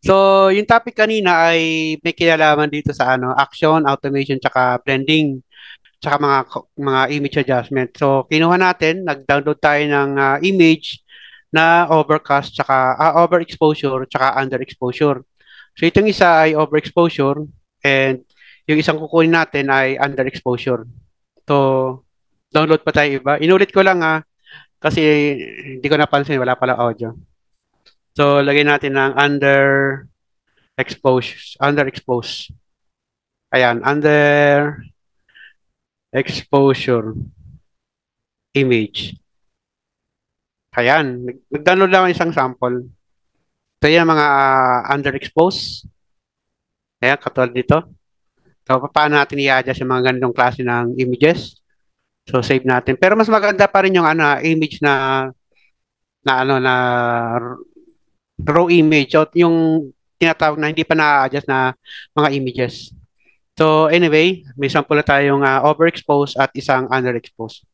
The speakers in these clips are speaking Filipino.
So, yung topic kanina ay may kinalaman dito sa action, automation, tsaka blending, tsaka mga image adjustment. So, kinuha natin, nag-download tayo ng image na overcast, tsaka overexposure, tsaka underexposure. So, itong isa ay overexposure and yung isang kukunin natin ay underexposure. So, download pa tayo iba. Inulit ko lang kasi hindi ko napansin, wala pala audio. So, lagay natin ng underexposed. Ayan, exposure image. Ayan, nag-download lang ako ng isang sample. Ito yung mga underexposed. Ayan, katulad dito. So, paano natin i-adjust yung mga ganitong klase ng images? So, save natin. Pero mas maganda pa rin yung image na raw image. O yung tinatawag na hindi pa na-adjust na mga images. So, anyway, may sample na tayong overexposed at isang underexposed.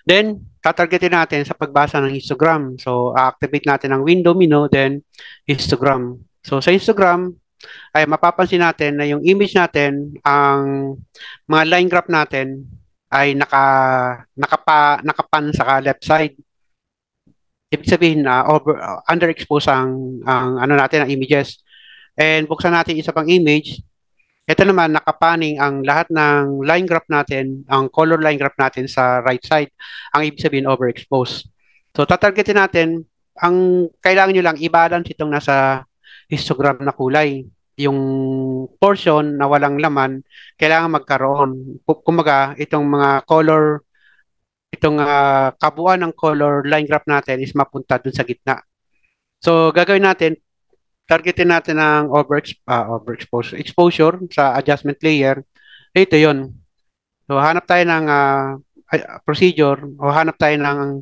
Then, tatargetin natin sa pagbasa ng histogram. So, activate natin ang window menu, then histogram. So, sa histogram, ay mapapansin natin na yung image natin, ang mga line graph natin ay nakapan sa left side. Ibig sabihin na underexposed ang ano natin, ang images. And buksan natin isa pang image. Ito naman, nakapaning ang lahat ng line graph natin, ang color line graph natin sa right side. Ang ibig sabihin, overexposed. So, tatargetin natin, ang kailangan nyo lang i-balance itong nasa histogram na kulay. Yung portion na walang laman, kailangan magkaroon. Kumaga, itong mga color, itong kabuuan ng color line graph natin is mapunta dun sa gitna. So, gagawin natin, targetin natin ang overexposure exposure sa adjustment layer. Ito yon. So, hanap tayo ng procedure o hanap tayo ng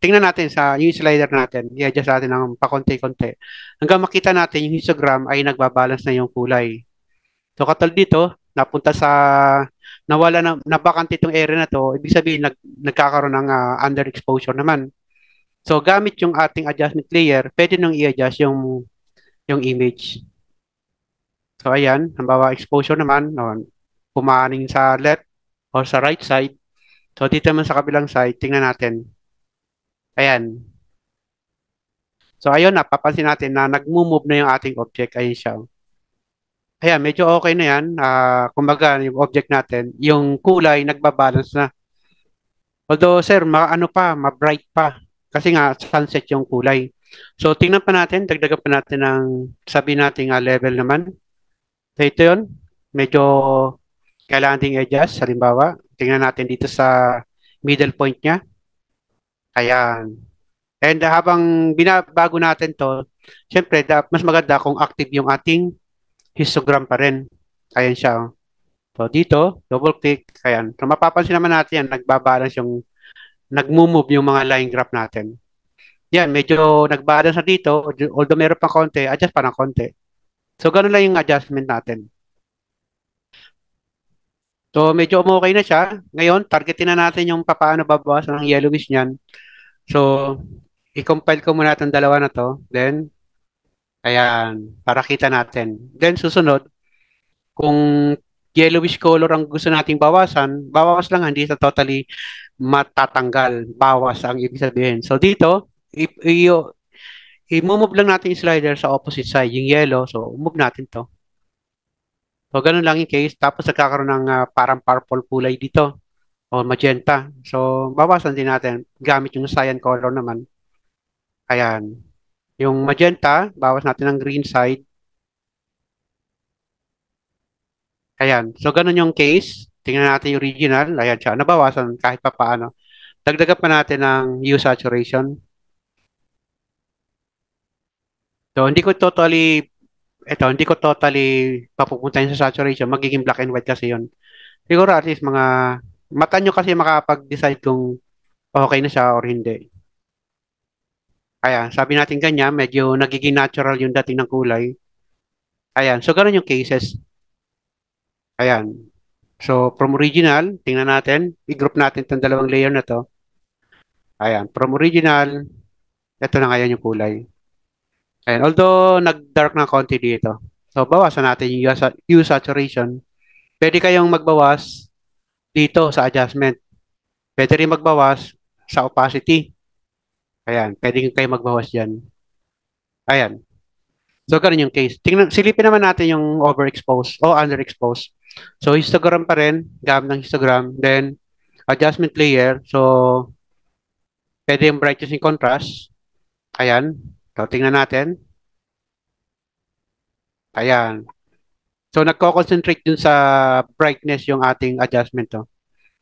tingnan natin sa yung slider natin. I-adjust natin ng pakonti-konti. Hanggang makita natin yung histogram ay nagbabalance na yung kulay. So, katulad dito, napunta sa nawala na nabakante itong area na to, ibig sabihin nagkakaroon ng underexposure naman. So, gamit yung ating adjustment layer, pwede nang i-adjust yung image. So, ayan, halimbawa exposure naman, pumaning sa left or sa right side. So, dito naman sa kabilang side, tingnan natin. Ayan. So, ayun, napapansin natin na nag-move na yung ating object. Ayun siya. Ayan, medyo okay na yan. Kumbaga, yung object natin, yung kulay, nagbabalance na. Although, sir, ano pa, ma-bright pa. Kasi nga, sunset yung kulay. So, tingnan pa natin, dagdagan pa natin ng sabi nating level naman. So, ito yun. Medyo kailangan ding adjust. Halimbawa, tingnan natin dito sa middle point niya. Ayan. And habang binabago natin to, syempre, mas maganda kung active yung ating histogram pa rin. Ayan siya. Oh. So, dito, double click. Ayan. So, mapapansin naman natin yan, nagbabalance yung, nag-move yung mga line graph natin. Yan, medyo nag-balance na dito. Although meron pang konti, adjust pa ng konti. So, ganun lang yung adjustment natin. So, medyo okay na siya. Ngayon, targetin na natin yung papaano babawasan ng yellowish niyan. So, i-compile ko muna itong dalawa na to. Then, ayan, para kita natin. Then, susunod, kung yellowish color ang gusto nating bawasan, bawas lang, hindi sa totally matatanggal. Bawas ang ibig sabihin. So, dito, i-move lang natin yung slider sa opposite side, yung yellow. So, move natin to. So, ganun lang yung case. Tapos, nagkakaroon ng parang purple kulay dito o magenta. So, bawasan din natin gamit yung cyan color naman. Ayan. Yung magenta, bawas natin ng green side. Ayan. So, ganun yung case. Tingnan natin yung original. Ayan siya. Nabawasan kahit pa paano. Dagdagan pa natin ng hue saturation. So, hindi ko totally papupuntahin sa saturation. Magiging black and white kasi yun. Siguro at least mata nyo kasi makapag-decide kung okay na siya or hindi. Ayan, sabi natin ganyan, medyo nagiging natural yung dating ng kulay. Ayan, so ganun yung cases. Ayan. So, from original, tingnan natin, i-group natin itong dalawang layer na to. Ayan, from original, ito na ngayon yung kulay. Ayan, although nag-dark ng konti dito. So, bawasan natin yung hue saturation. Pwede kayong magbawas dito sa adjustment. Pwede rin magbawas sa opacity. Ayan, pwede kayo magbawas dyan. Ayan. So, ganun yung case. Silipin naman natin yung overexpose o underexpose. So, histogram pa rin, gamit ng histogram. Then, adjustment layer. So, pwede yung brightness and contrast. Ayan. So, tingnan natin. Ayan. So, nagko-concentrate dun sa brightness yung ating adjustment to.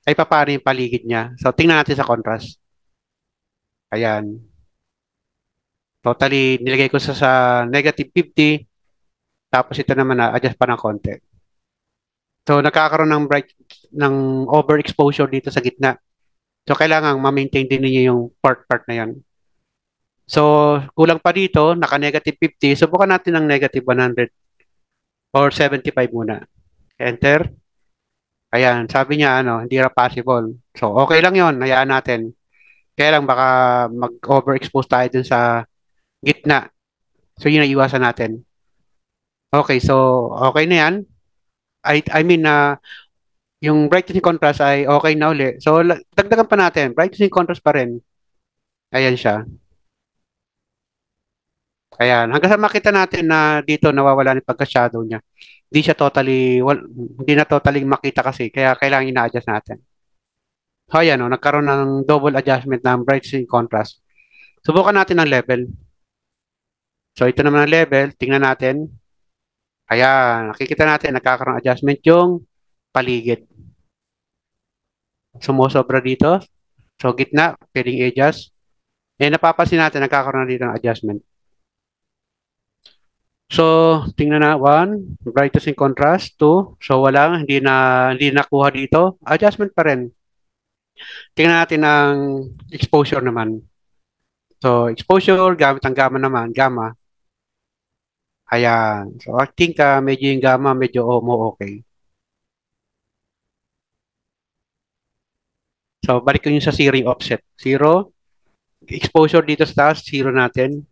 Ay, paano yung paligid niya. So, tingnan natin sa contrast. Ayan. Totally, nilagay ko sa -50. Tapos ito naman na adjust pa ng konti. So, nagkakaroon ng ng overexposure dito sa gitna. So, kailangan ma-maintain din niyo yung part na yan. So, kulang pa dito, naka-50. Subukan natin ng -100 or 75 muna. Enter. Ayan, sabi niya, hindi na possible. So, okay lang yon, hayaan natin. Kaya lang baka mag-overexpose tayo dun sa gitna. So, yun ang iwasan natin. Okay, so, okay na yan. I mean, yung brightness and contrast ay okay na uli. So, dagdagan pa natin. Brightness and contrast pa rin. Ayan siya. Ayan. Hanggang sa makita natin na dito nawawala yung pagka-shadow niya. Hindi na totally makita kasi. Kaya kailangan ina-adjust natin. So, ayan, nagkaroon ng double adjustment ng brightness and contrast. Subukan natin ng level. So, ito naman ang level. Tingnan natin. Ayan. Nakikita natin, nagkakaroon ng adjustment yung paligid. Sumusobra dito. So, gitna, pwedeng i-adjust. Napapansin natin, nagkakaroon na dito ng adjustment. So, tingnan na, 1, brightness and contrast, 2. So, wala, hindi nakuha dito. Adjustment pa rin. Tingnan natin ang exposure naman. So, exposure, gamit ang gamma naman, gamma. Ayan. So, I think medyo yung gamma, medyo okay. So, balik ko yung sa zero yung offset. 0. Exposure dito sa taas, 0 natin.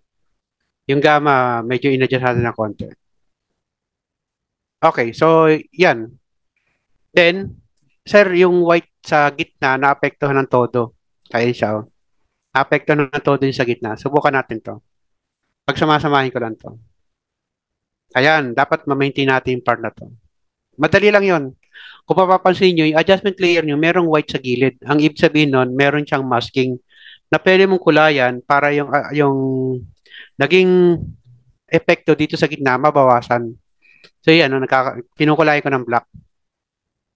Yung gamma, medyo in-adjust natin ng konti. Okay, so, yan. Then, sir, yung white sa gitna, naapektuhan ng todo. Ayan siya, oh. Naapektuhan ng todo yung sa gitna. Subukan natin to. Pagsamasamahin ko lang to. Ayan, dapat ma-maintain natin yung part na to. Madali lang yon. Kung mapapansin nyo, yung adjustment layer nyo, merong white sa gilid. Ang ibig sabihin nun, meron siyang masking na pwede mong kulayan para yung naging epekto dito sa gitna, mabawasan. So yan, kinukulayan ko ng black.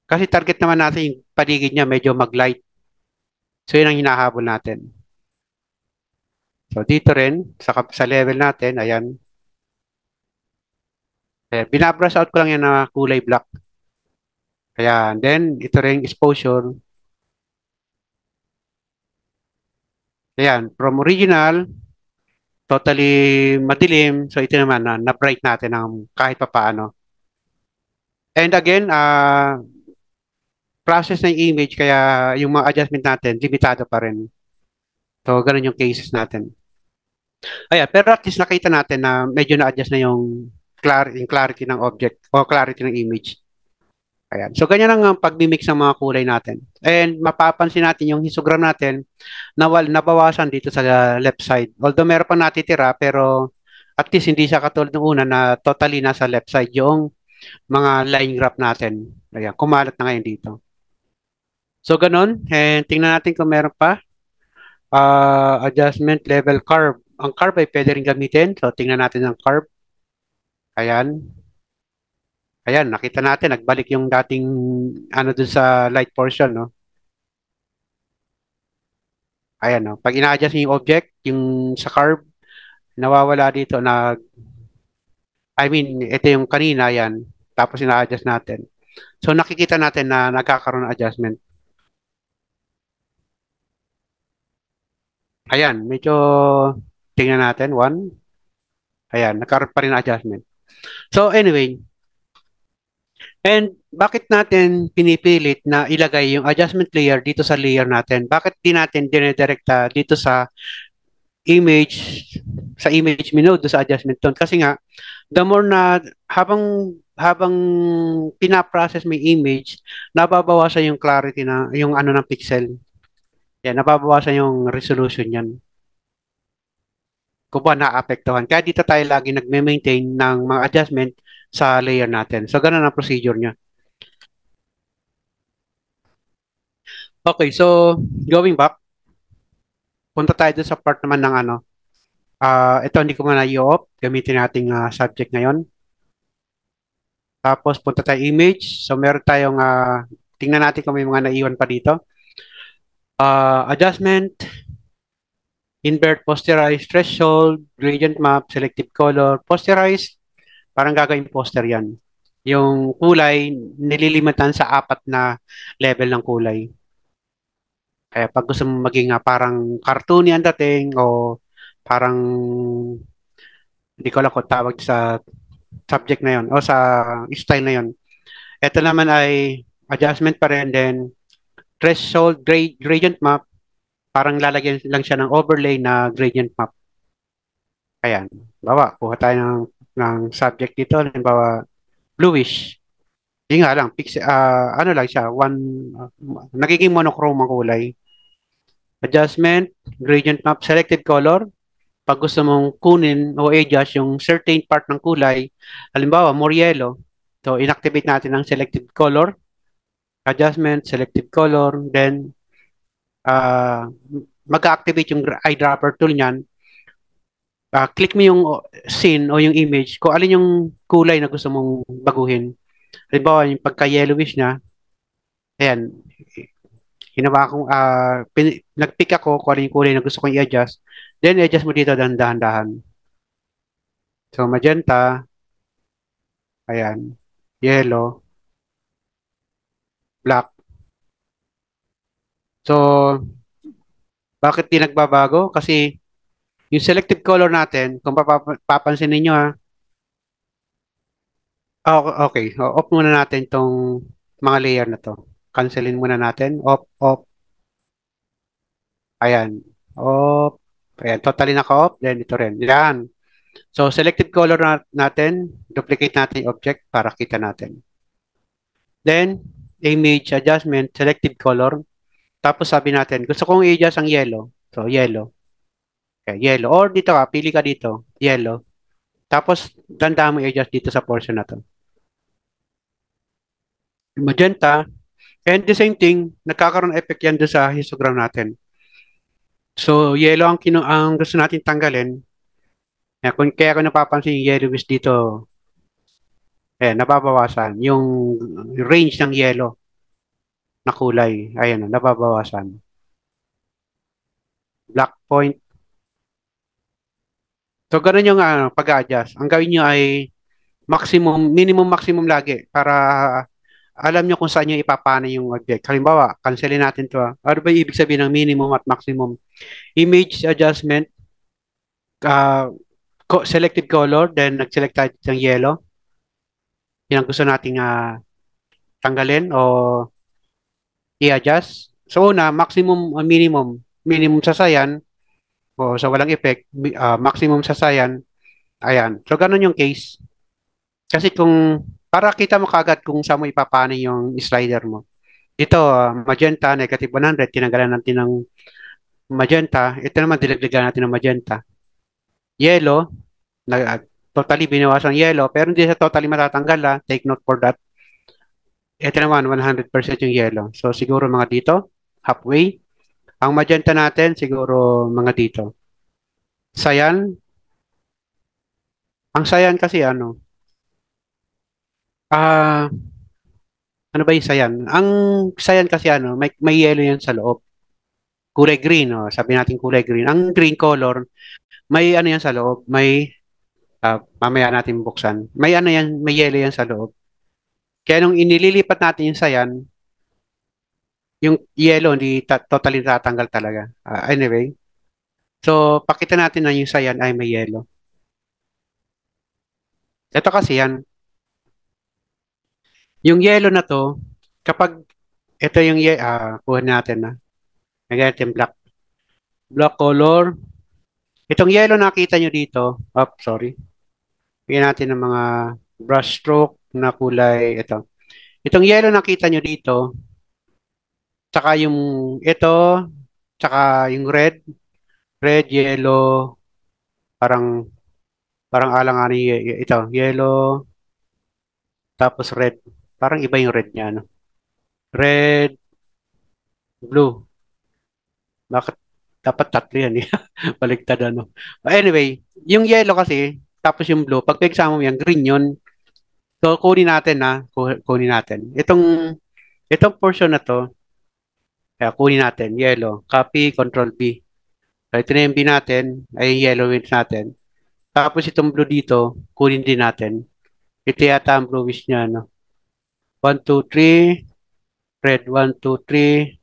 Kasi target naman natin yung paligid niya, medyo mag-light. So yun ang hinahabol natin. So dito rin, sa level natin, ayan. Binabrush out ko lang yan na kulay black. Ayan, then ito rin exposure. Ayan, from original, totally madilim. So ito naman, na-bright natin ng kahit pa paano. And again, process ng image, kaya yung mga adjustment natin, limitado pa rin. So, ganun yung cases natin. Ayan, pero at least nakita natin na medyo na-adjust na yung clarity ng object o clarity ng image. Ayan. So, ganyan ang pag-mix ng mga kulay natin. And mapapansin natin yung histogram natin na nabawasan dito sa left side. Although meron pang natitira, pero at least hindi siya katulad ng una na totally nasa left side yung mga line graph natin. Ayan, kumalat na ngayon dito. So, ganun. And tingnan natin kung meron pa. Adjustment level curve. Ang curve ay pwede rin gamitin. So, tingnan natin ang curve. Ayan. Ayan, nakita natin, nagbalik yung dating dun sa light portion, no? Ayan, no? Pag ina-adjust yung object, yung sa curve, nawawala dito ito yung kanina, yan. Tapos ina-adjust natin. So, nakikita natin na nagkakaroon ng adjustment. Ayan, medyo tingnan natin, 1. Ayan, nagkaroon pa rin ng adjustment. So, anyway, and bakit natin pinipilit na ilagay yung adjustment layer dito sa layer natin? Bakit di natin dinedirekta dito sa image sa image menu do sa adjustment tone kasi nga the more na habang pina-process may image, nababawasan yung clarity na yung ano ng pixel. Yan, nababawasan yung resolution niyan. Kung ba naapektuhan. Kaya dito tayo lagi nagme-maintain ng mga adjustment sa layer natin. So, ganun ang procedure niya. Okay, so going back, punta tayo dun sa part naman ng ano. Ito hindi ko muna i-off. Gamitin nating subject ngayon. Tapos punta tayo image. So meron tayong tingnan natin kung may mga naiwan pa dito. Adjustment, invert posterized threshold, gradient map, selective color. Posterized, parang gagawin poster yan. Yung kulay, nililimatan sa 4 na level ng kulay. Kaya pag gusto mo maging parang cartoony ang dating o parang hindi ko alam kung tawag sa subject na yon o sa style na yon. Ito naman ay adjustment pa rin, then threshold gradient map, parang lalagyan lang siya ng overlay na gradient map. Ayan. Bawa, kuha tayo ng subject dito. Halimbawa, bluish. Yun nga lang, ano lang siya, nagiging monochrome ang kulay. Adjustment, gradient map, selected color. Pag gusto mong kunin o adjust yung certain part ng kulay, halimbawa, more yellow. So, inactivate natin ang selected color. Adjustment, selected color. Then, mag-activate yung eyedropper tool niyan. Click mo yung scene o yung image kung alin yung kulay na gusto mong baguhin. Halimbawa, yung pagka-yellowish na, ayan, nag-pick ako kung alin yung kulay na gusto kong i-adjust. Then, i-adjust mo dito dahan-dahan. So, magenta, ayan, yellow, black. So, bakit di nagbabago? Kasi, yung selective color natin, kung papansin ninyo okay, off muna natin tong mga layer na to. Cancelin muna natin. Off, off. Ayan. Off. Ayan, totally naka-off. Then ito rin. Yan. So, selected color natin. Duplicate natin yung object para kita natin. Then, image adjustment, selected color. Tapos sabi natin, gusto kong i-adjust ang yellow. So, yellow. Okay, yellow. Or dito pili ka dito. Yellow. Tapos, tandaan mo i-adjust dito sa portion na to. Magenta. And the same thing, nagkakaroon effect yan doon sa histogram natin. So, yellow ang gusto natin tanggalin. Kaya kung napapansin yung yellowish dito, nababawasan. Yung range ng yellow na kulay, ayan, nababawasan. Black point. So, ganun yung pag-adjust. Ang gawin nyo ay minimum, maximum lagi para alam nyo kung saan nyo ipapana yung object. Halimbawa, cancelin natin to. Ano ba ibig sabihin ng minimum at maximum? Image adjustment, uh, selected color, then nag-select tayo ng yellow. Yan ang gusto nating tanggalin o i-adjust. So una, maximum o minimum. Minimum sa cyan o sa walang effect, maximum sa cyan. Ayan. So ganun yung case. Kasi para kita mo kagad kung saan mo ipapana yung slider mo. Ito, magenta, negative 100, tinanggalan natin ng magenta. Ito naman, dilagdagan natin ng magenta. Yellow, totally binawasan yellow, pero hindi sa totally matatanggal Take note for that. Ito naman, 100% yung yellow. So, siguro mga dito, halfway. Ang magenta natin, siguro mga dito. Cyan. Ang cyan kasi ah, ano ba yung cyan? Ang cyan kasi may yellow yan sa loob. Kulay green, sabi natin kulay green. Ang green color, may ano yan sa loob. Mamaya natin buksan. May ano yan, may yellow yan sa loob. Kaya nung inililipat natin yung cyan, yung yellow hindi totally tatanggal talaga. Anyway, so pakita natin na yung cyan ay may yellow. Ito kasi yan. Yung yellow na to, kapag ito yung kuha natin na. Nag-get yung black color. Itong yellow nakita nyo dito, sorry. Bigyan natin ng mga brush stroke na kulay. Itong yellow nakita nyo dito, tsaka yung ito, tsaka yung red, yellow, parang parang alanganin ito, yellow, tapos red. Parang iba yung red niya, no? Red, blue. Bakit dapat tatlo yan eh? Baliktad ano. Anyway, yung yellow kasi, tapos yung blue, pag pinagsama mo yan, green yun. So, kunin natin na, kunin natin. Itong portion na to, kaya kunin natin, yellow. Copy, Control B. So, ito na yung B natin, ay yung yellow wings natin. Tapos itong blue dito, kunin din natin. Ito yata ang bluish niya, no? 1, 2, 3, red, 1, 2, 3.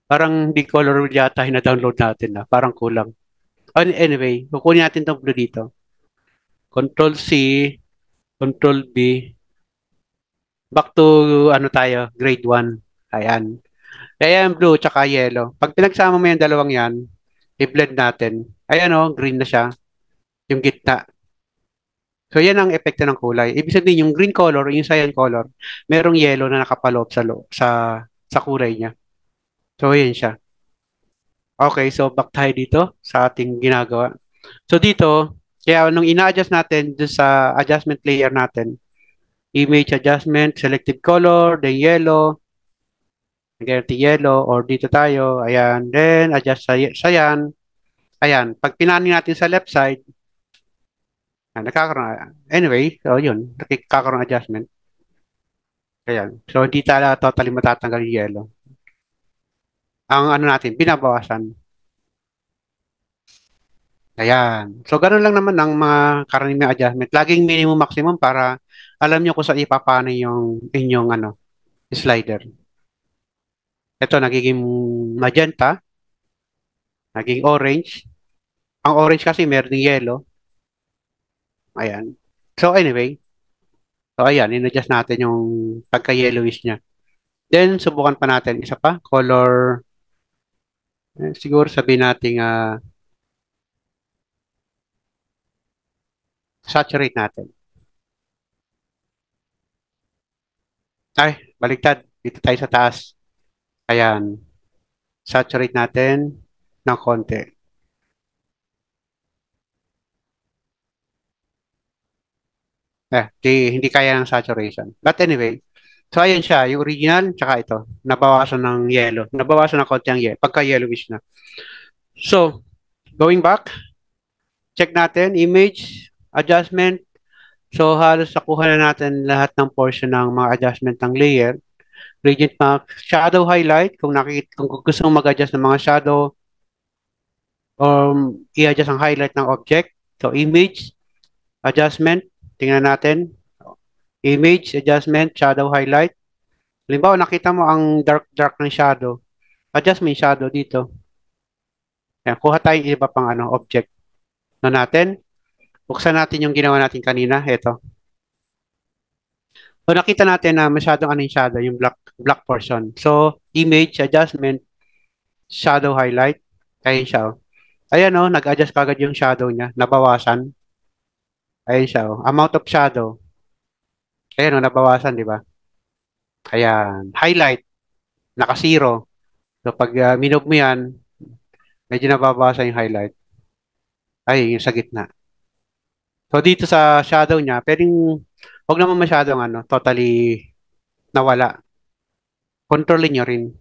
Parang di color yata na-download natin na. Parang kulang. Anyway, kukunin natin itong blue dito. Control C, Control B. Back to ano tayo, grade 1. Ayan. Kaya yung blue tsaka yellow. Pag pinagsama mo yung dalawang yan, i-blend natin. Ayan o, green na siya. Yung gitna. So yan ang epekto ng kulay. Ibig sabihin yung green color, yung cyan color, merong yellow na nakapaloob sa kulay niya. So yan siya. Okay, so back tayo dito sa ating ginagawa. So dito, kaya nung ina-adjust natin dun sa adjustment layer natin, image adjustment, selective color, then yellow, ganito yellow, or dito tayo, ayan, then adjust sa yan, ayan, pag pinanin natin sa left side, nagkakaroon, anyway, so yun, nakakaroon adjustment, ayan, so hindi talaga totally matatanggal yung yellow. Ang ano natin, binabawasan, ayan. So ganun lang naman ang mga karaniwang adjustment, laging minimum maximum para alam nyo kung saan ipapano yung inyong ano, slider. Ito, nagiging magenta, naging orange. Ang orange kasi meron ng yellow. Ayan. So anyway, so ayan, in-adjust natin yung pagka-yellowish niya. Then, subukan pa natin isa pa, color, siguro sabihin natin saturate natin. Ay, baliktad. Dito tayo sa taas. Ayan, saturate natin ng konti. Hindi kaya ng saturation. But anyway, so ayun siya, yung original, tsaka ito, nabawasan ng yellow. Nabawasan ng konti ang yellow, pagka-yellowish na. So, going back, check natin, image, adjustment. So, halos nakuha na natin lahat ng portion ng mga adjustment ng layer. Gradient map, shadow highlight, kung gusto mong mag-adjust ng mga shadow, i-adjust ang highlight ng object. So, image, adjustment, tingnan natin. Image, adjustment, shadow highlight. Halimbawa, nakita mo ang dark ng shadow. Adjust mo yung shadow dito. Yan, kuha tayong iba pang object na natin. Buksan natin yung ginawa natin kanina. Ito. So, nakita natin na masyadong yung shadow, yung black portion. So, image, adjustment, shadow highlight. Ayun siya. Oh. Ayan oh, nag-adjust kagad yung shadow niya. Nabawasan. Ayun siya oh. Amount of shadow. Ayan oh, nabawasan, di ba? Ayan. Highlight. Naka-zero. So, pag minove mo yan, medyo nababawasan yung highlight. Ay, yung sa gitna. So, dito sa shadow niya, pwedeng, huwag naman masyadong totally nawala. Kontrolin nyo rin.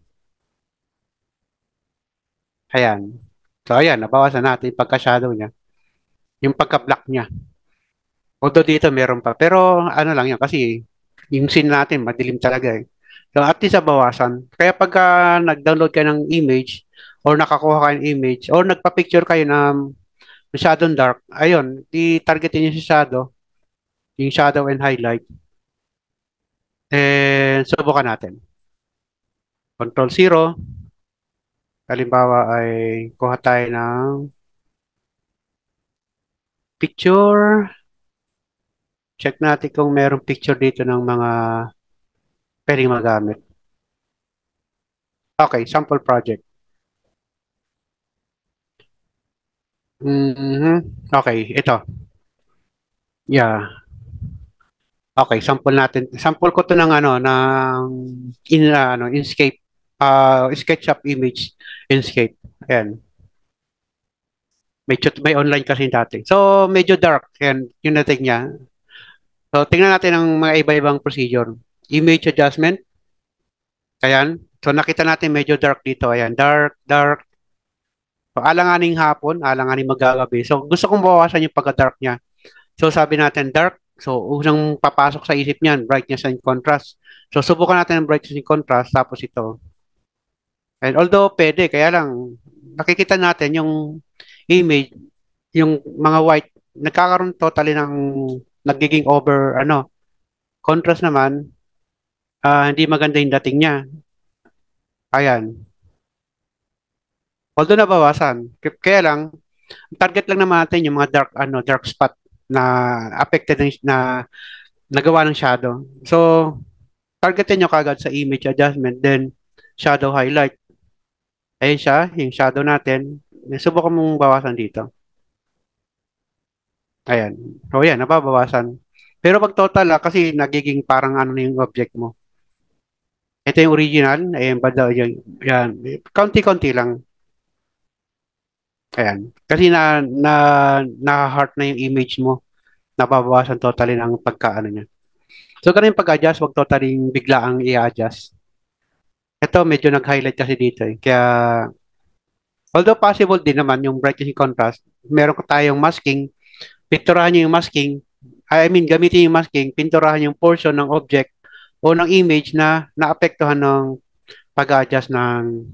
Ayan. So, ayan, nabawasan natin yung pagka-shadow niya. Yung pagka-black niya. Although dito meron pa. Pero ano lang yan kasi yung scene natin madilim talaga eh. So at least bawasan. Kaya pagka nag-download ka ng image or nakakuha ka ng image or nagpa-picture kayo na masyadong dark, ayun, i-targetin nyo si shadow, yung shadow and highlight. And subukan natin. Control 0. Halimbawa ay kuha tayo ng picture. Check natin kung merong picture dito ng mga pwedeng magamit. Okay, sample project. Okay, ito. Yeah. Okay, sample natin. Sample ko to ng ano ng Inkscape SketchUp image Inkscape. Ayan. May online kasi dati. So medyo dark yan yung natin niya. So tingnan natin ang mga iba-ibang procedure. Image adjustment. Ayan. So nakita natin medyo dark dito. Ayan, dark, dark. So alanganing hapon, alanganing magagabi. So gusto kong bawasan yung pagka-dark niya. So sabi natin dark. So unang papasok sa isip niyan, brightness and contrast. So subukan natin ang brightness and contrast tapos ito. And although pwede, kaya lang nakikita natin yung image, yung mga white nagkakaroon totally ng nagiging over contrast naman hindi maganda yung dating niya. Ayan. Although nabawasan. Kaya lang target lang naman natin yung mga dark spot na affected na nagawa ng shadow. So targetin nyo kagad sa image adjustment, then shadow highlight. Ayan siya, yung shadow natin. Subukan mong bawasan dito. Ayan. O yan, nababawasan. Pero pag total, kasi nagiging parang ano na yung object mo. Ito yung original. Ayan, banda, yan. Yan. Konti-konti lang. Ayan. Kasi na-heart na yung image mo. Nababawasan totally ng pagkaano niya. So, ganun yung pag-adjust, wag totally biglaang i-adjust. Ito, medyo nag-highlight kasi dito eh. Kaya, although possible din naman yung brightness and contrast, meron ko tayong masking, pinturahan nyo yung masking, I mean, gamitin yung masking, pinturahan yung portion ng object o ng image na naapektuhan ng pag-adjust ng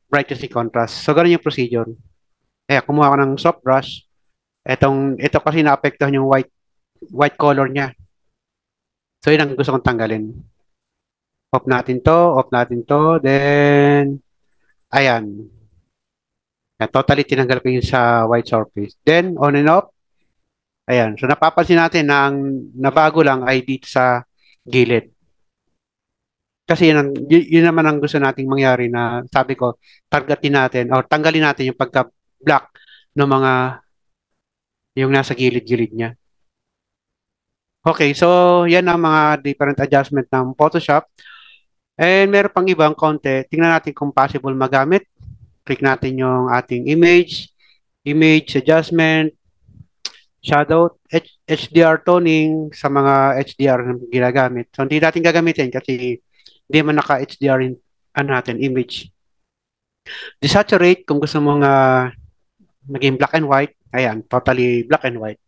brightness and contrast. So, ganun yung procedure. Kaya, kumuha ko ng soft brush. Ito kasi naapektuhan yung white color niya. So, yun ang gusto kong tanggalin. Off natin to, then, ayan. Yan, totally tinanggal ko yung sa white surface. Then, on and off. Ayan. So, napapansin natin na ang nabago lang ay dito sa gilid. Kasi yun naman ang gusto nating mangyari na sabi ko, targetin natin o tanggalin natin yung pagka-black ng mga yung nasa gilid-gilid niya. Okay, so yan ang mga different adjustment ng Photoshop. And meron pang ibang konti. Tingnan natin kung possible magamit. Click natin yung ating image adjustment, shadow, HDR toning sa mga HDR na ginagamit. So hindi natin gagamitin kasi hindi man naka-HDR natin image. Desaturate kung gusto mong maging black and white. Ayan, totally black and white.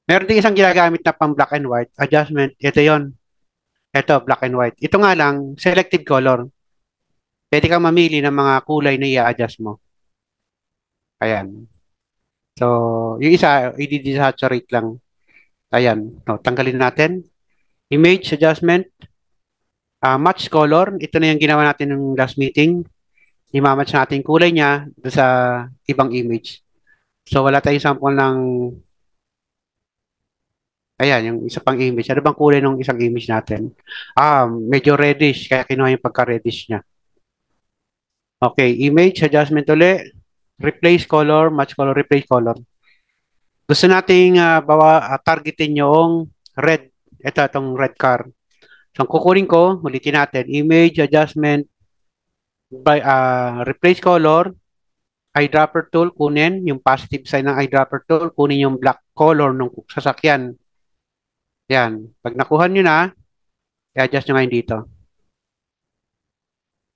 Meron din isang ginagamit na pang black and white adjustment. Ito yon. Ito, black and white. Ito nga lang, selective color. Pwede kang mamili ng mga kulay na i-adjust mo. Ayan. So, yung isa, i-desaturate lang. Ayan. No, tanggalin natin. Image adjustment. Match color. Ito na yung ginawa natin ng last meeting. I-match natin yung kulay niya sa ibang image. So, wala tayong sample ng ayan, yung isa pang image. Ano bang kulay ng isang image natin? Medyo reddish, kaya kinuha yung pagka-reddish niya. Okay, image, adjustment uli. Replace color, match color, replace color. Gusto nating targetin yung red. Itong red car. So, ang kukunin ko, ulitin natin. Image, adjustment, replace color, eyedropper tool, kunin. Yung positive side ng eyedropper tool, kunin yung black color ng sasakyan. Yan. Pag nakuha nyo na, i-adjust nyo ngayon dito.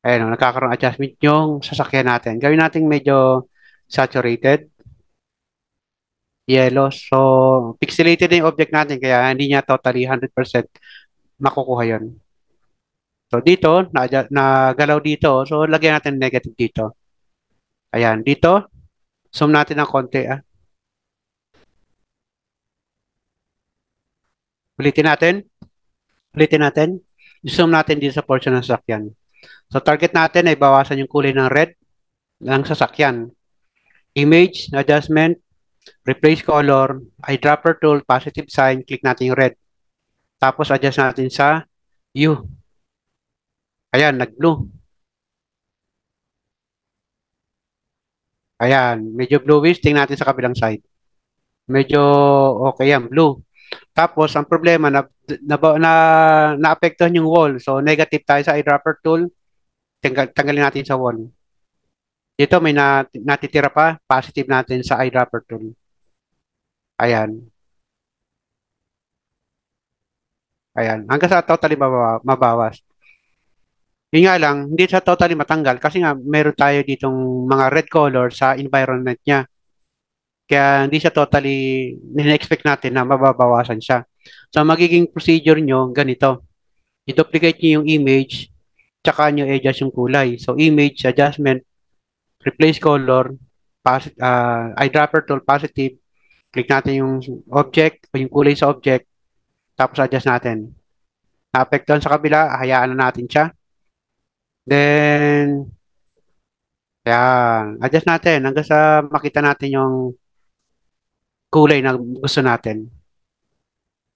Ayan, nagkakaroon adjustment yung sasakyan natin. Gawin natin medyo saturated, yellow. So, pixelated na yung object natin kaya hindi niya totally 100% makukuha yun. So, dito, nagalaw dito. So, lagyan natin negative dito. Ayan, dito, zoom natin ng konti. Ulitin natin. Ulitin natin. Zoom natin dito sa portion ng sasakyan. So, target natin ay bawasan yung kulay ng red ng sasakyan. Image, adjustment, replace color, eyedropper tool, positive sign, click natin yung red. Tapos adjust natin sa hue. Ayan, nag-blue. Ayan, medyo bluish. Tingnan natin sa kabilang side. Medyo okay yan, blue. Tapos, ang problema, naapektuhan yung wall. So, negative tayo sa eyedropper tool. Tanggalin natin sa wall. Dito, may natitira pa. Positive natin sa eyedropper tool. Ayan. Ayan. Hanggang sa totally mabawas. Yun nga lang, hindi sa totally matanggal kasi nga meron tayo ditong mga red color sa environment niya. Kaya hindi siya totally nina-expect natin na mababawasan siya. So, magiging procedure nyo ganito. I-duplicate nyo yung image, tsaka nyo adjust yung kulay. So, image, adjustment, replace color, eyedropper tool, positive. Click natin yung object o yung kulay sa object, tapos adjust natin. Naapektuhan sa kabila, hayaan na natin siya. Then, yan, adjust natin hanggang sa makita natin yung kulay na gusto natin.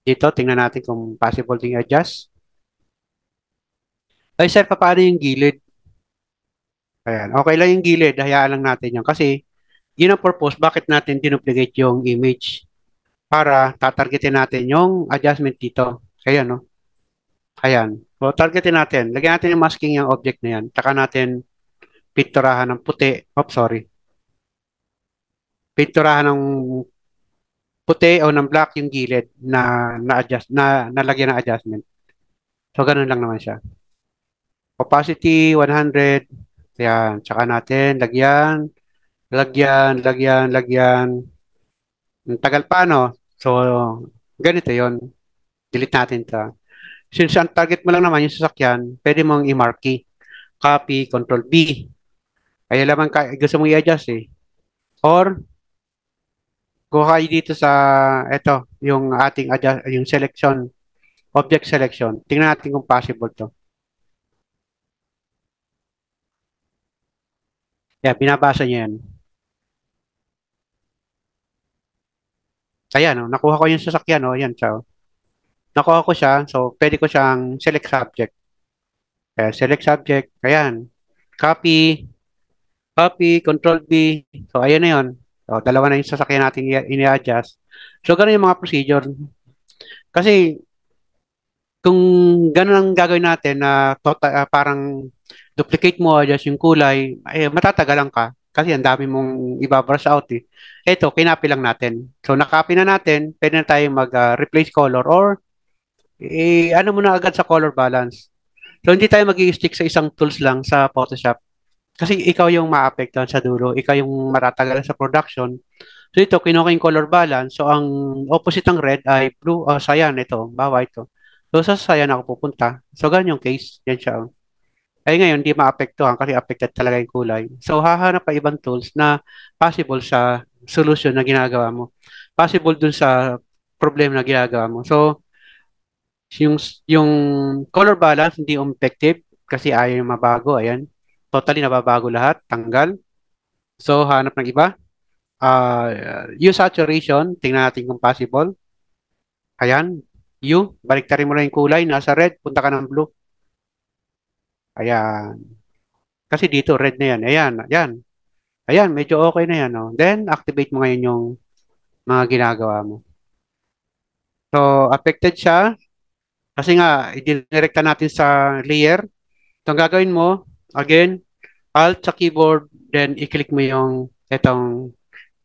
Dito, tingnan natin kung possible ding adjust. Ay, sir, paano yung gilid? Ayan, okay lang yung gilid, hayaan lang natin yan. Kasi, yun ang purpose, bakit natin dinuplicate yung image? Para tatargetin natin yung adjustment dito. Ayan, no? Ayan. So, targetin natin. Lagyan natin yung masking yung object na yan. Tsaka natin pinturahan ng puti. Oops, sorry. Pinturahan ng puti o ng black yung gilid na-adjust, nalagyan ng adjustment. So, ganun lang naman siya. Opacity, 100. Ayan. Tsaka natin, lagyan. Ang tagal pa, no? So, ganito yon. Delete natin to. Since ang target mo lang naman yung sasakyan, pwede mong i-marquee. Copy, Control B. Ay, laman ka, gusto mong i-adjust eh. Or, go kayo dito sa, eto, yung ating adjust, yung selection, object selection. Tingnan natin kung possible to. Yeah, binabasa niya yan. Ayan, oh, nakuha ko yung sasakyan, oh, ayan siya. Oh. Nakuha ko siya, so pwede ko siyang select subject. Kaya select subject, ayan. Copy, Control B. So, ayan na yun. So, dalawa na yung sasakyan natin ini-adjust. So, ganun yung mga procedure. Kasi, kung ganun ang gagawin natin na parang duplicate mo adjust yung kulay, eh, matatagalan ka. Kasi ang dami mong ibabrush out eh. Ito, kinapi lang natin. So, nakapy na natin, pwede na tayo mag-replace color or ano mo na agad sa color balance. So, hindi tayo mag-i-stick sa isang tools lang sa Photoshop. Kasi ikaw yung maapektuhan sa dulo, ikaw yung matatagalan sa production. So ito, kinuha ko yung color balance. So ang opposite ng red ay blue, cyan, ito, bawa ito. So sa cyan ako pupunta. So ganyan yung case, yan siya. Oh. Ay ngayon, hindi maapektuhan kasi affected talaga yung kulay. So hahanap pa ibang tools na possible sa solution na ginagawa mo. Possible dun sa problem na ginagawa mo. So yung, yung color balance hindi effective kasi ayaw yung mabago. Ayan. Totally nababago lahat. Tanggal. So hanap ng iba. Hue saturation, tingnan natin kung possible. Ayan, hue, baliktarin mo lang yung kulay, nasa red, punta ka ng blue. Ayan. Kasi dito, red na yan. Ayan, ayan. Ayan, medyo okay na yan. Oh. Then, activate mo ngayon yung mga ginagawa mo. So, affected siya. Kasi nga, i-directa natin sa layer. So, ang gagawin mo, again, Alt sa keyboard, then i-click mo yung itong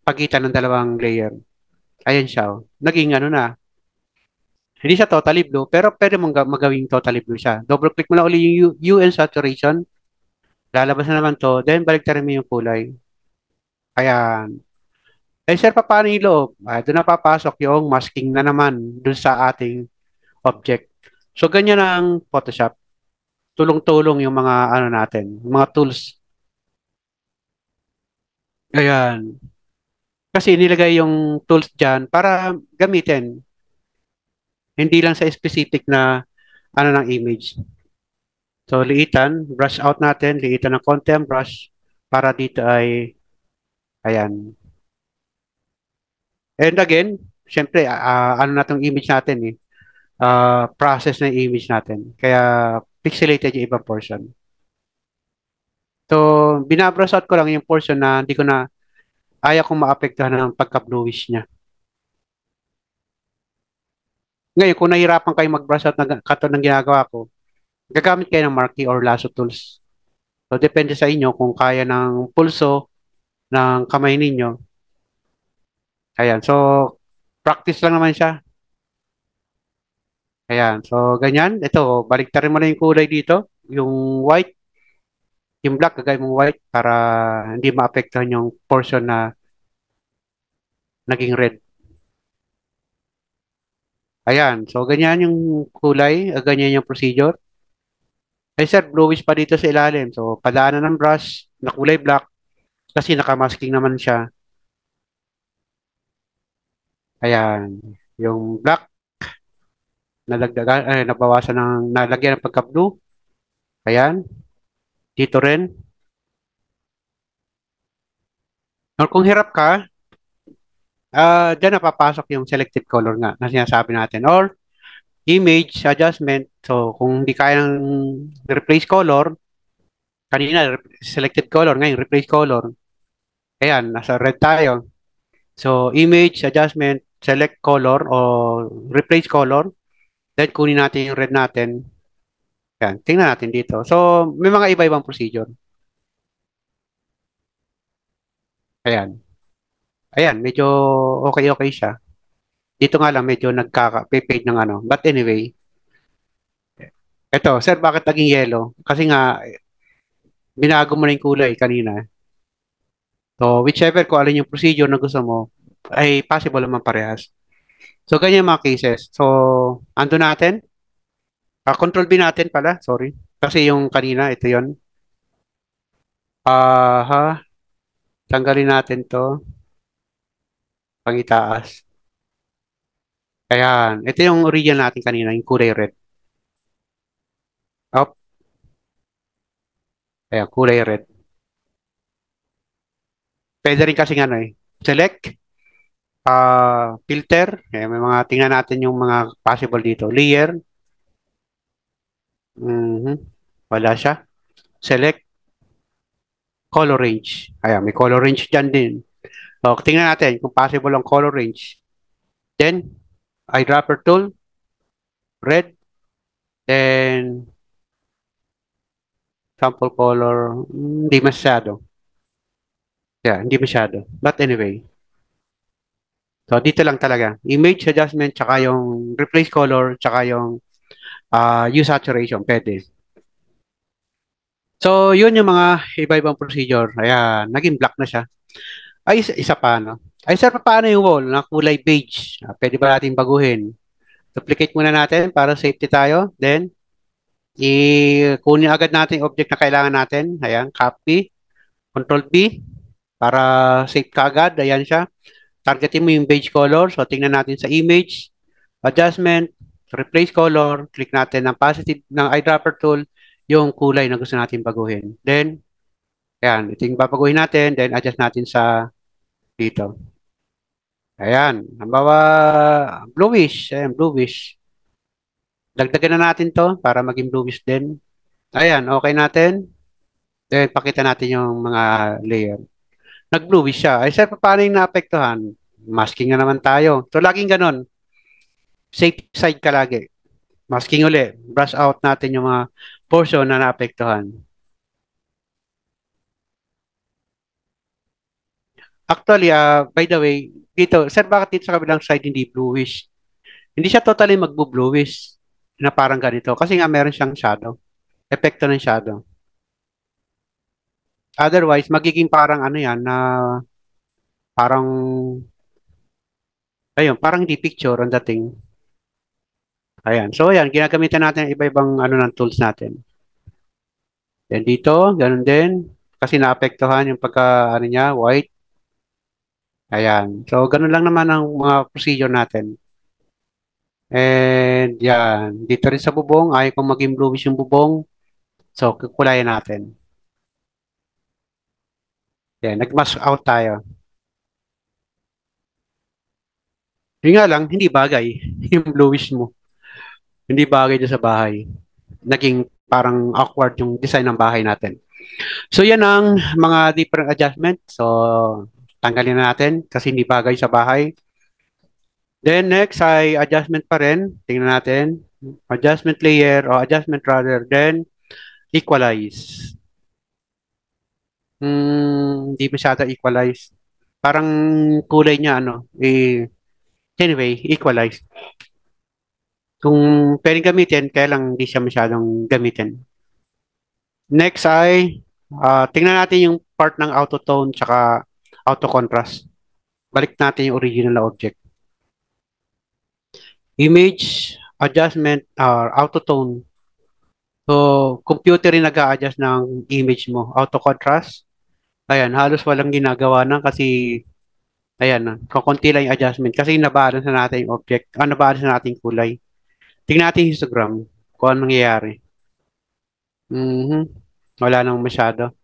pagitan ng dalawang layer. Ayan siya. Oh. Naging ano na, hindi siya totally blue, pero pwede mong magawing totally blue siya. Double click mo lang ulit yung hue and saturation. Lalabas na naman to. Then, baliktarin mo yung kulay. Ayan. Eh, sir, paano yung loob? Doon na papasok yung masking na naman doon sa ating object. So, ganyan ang Photoshop. Tulong-tulong yung mga ano natin, mga tools. Ayan. Kasi nilagay yung tools dyan para gamitin. Hindi lang sa specific na ano ng image. So, liitan, brush out natin, liitan ng konti ang brush para dito ay, ayan. And again, syempre, ano na itong image natin eh, process na yung image natin. Kaya, pixelated yung ibang portion. So, binabrush out ko lang yung portion na hindi ko na ayaw kong maapektuhan ng pagka-bluish niya. Ngayon, kung nahirapan kayo mag-brush out na katulad ng ginagawa ko, gagamit kayo ng marquee or lasso tools. So, depende sa inyo kung kaya ng pulso ng kamay ninyo. Ayan. So, practice lang naman siya. Ayan. So, ganyan. Ito, baliktarin mo na yung kulay dito. Yung white, yung black, gagawin mong white para hindi maapektuhan yung portion na naging red. Ayan. So, ganyan yung kulay. Ganyan yung procedure. Ay, sir, bluish pa dito sa ilalim. So, padaanan ng brush na kulay black kasi nakamasking naman siya. Ayan. Yung black, nalagdagan, nabawasan ng, nalagyan ng pagka-blue. Ayan. Dito rin. Or kung hirap ka, dyan napapasok yung selective color nga na sinasabi natin. Or image adjustment. So, kung hindi kaya ng replace color, kanina selected color, ngayon replace color. Ayan, nasa red tayo. So, image adjustment, select color o replace color. Then, kunin natin yung red natin. Ayan, tingnan natin dito. So, may mga iba-ibang procedure. Ayan. Ayan, medyo okay-okay siya. Dito nga lang, medyo nagkaka-fade ng ano. But anyway, eto, sir, bakit naging yellow? Kasi nga, binago mo na yung kulay kanina. So, whichever kung alin yung procedure na gusto mo, ay possible naman parehas. So, ganyan yung mga cases. So, ando natin. Control B natin pala, sorry. Kasi yung kanina, ito yon. Ha, tanggalin natin to, pangitaas. Ayan, ito yung original natin kanina, yung kulay red. Up, ayan, kulay red. Pwede rin kasi ano eh. Select, filter. Ayan, may mga, tingnan natin yung mga possible dito. Layer. Mhm. Wala siya. Select, color range. Ayan, may color range dyan din. So, tingnan natin kung possible ang color range. Then, eyedropper tool, red, then sample color, hindi masyado. Yeah, hindi masyado. But anyway, so dito lang talaga. Image adjustment, tsaka yung replace color, tsaka yung use saturation, pwede. So, yun yung mga iba-ibang procedure. Ayan, naging black na siya. Ay, isa pa, no? Ay, sir, paano yung wall na kulay beige? Pwede ba natin baguhin? Duplicate muna natin para safety tayo. Then, kunin agad natin yung object na kailangan natin. Ayan, copy. Control B para save ka agad. Ayan siya. Targetin mo yung beige color. So, tingnan natin sa image. Adjustment. Replace color. Click natin ng positive ng eyedropper tool yung kulay na gusto natin baguhin. Then, ayan. Ito yung babaguhin natin. Then, adjust natin sa dito. Ayan. Halimbawa, bluish. Ayan, bluish. Dagdagan na natin to para maging bluish din. Ayan, okay natin. Then, pakita natin yung mga layer. Nag-bluish siya. Ay, sir, paano yung naapektuhan? Masking na naman tayo. So, laging ganun. Safe side ka lagi. Masking uli. Brush out natin yung mga portion na naapektuhan. Actually, by the way, dito, sir, bakit dito sa kabilang side hindi bluish? Hindi siya totally magbo-bluish na parang ganito. Kasi nga meron siyang shadow. Epekto ng shadow. Otherwise, magiging parang ano yan na parang, ayun, parang di picture ang dating. Ayan. So, ayan, ginagamitan natin ang iba-ibang ano ng tools natin. Then dito, ganun din. Kasi naapektuhan yung pagka, ano niya, white. Ayan. So, ganun lang naman ang mga procedure natin. And, yan. Dito rin sa bubong, ayaw kong maging bluish yung bubong. So, kukulayan natin. Yan, nag-mask out tayo. Yun nga lang, hindi bagay yung bluish mo. Hindi bagay dyan sa bahay. Naging parang awkward yung design ng bahay natin. So, yan ang mga different adjustment. So, Tanggalin na natin kasi hindi bagay sa bahay. Then next ay adjustment pa rin. Tingnan natin. Adjustment layer o adjustment rather then equalize. Hindi masyado equalize. Parang kulay niya ano, anyway, equalize. Kung pwedeng gamitin, kaya lang hindi siya masyadong gamitin. Next ay tingnan natin yung part ng auto tone tsaka auto contrast. Balik natin yung original na object. Image adjustment or auto tone. So, computer rin nag-a-adjust ng image mo. Auto contrast. Ayan, halos walang ginagawa na kasi ayan na, kukunti lang yung adjustment kasi nabalance na natin yung object, nabalance na natin yung kulay. Tingnan natin yung histogram kung anong nangyayari. Mhm. Wala nang masyado.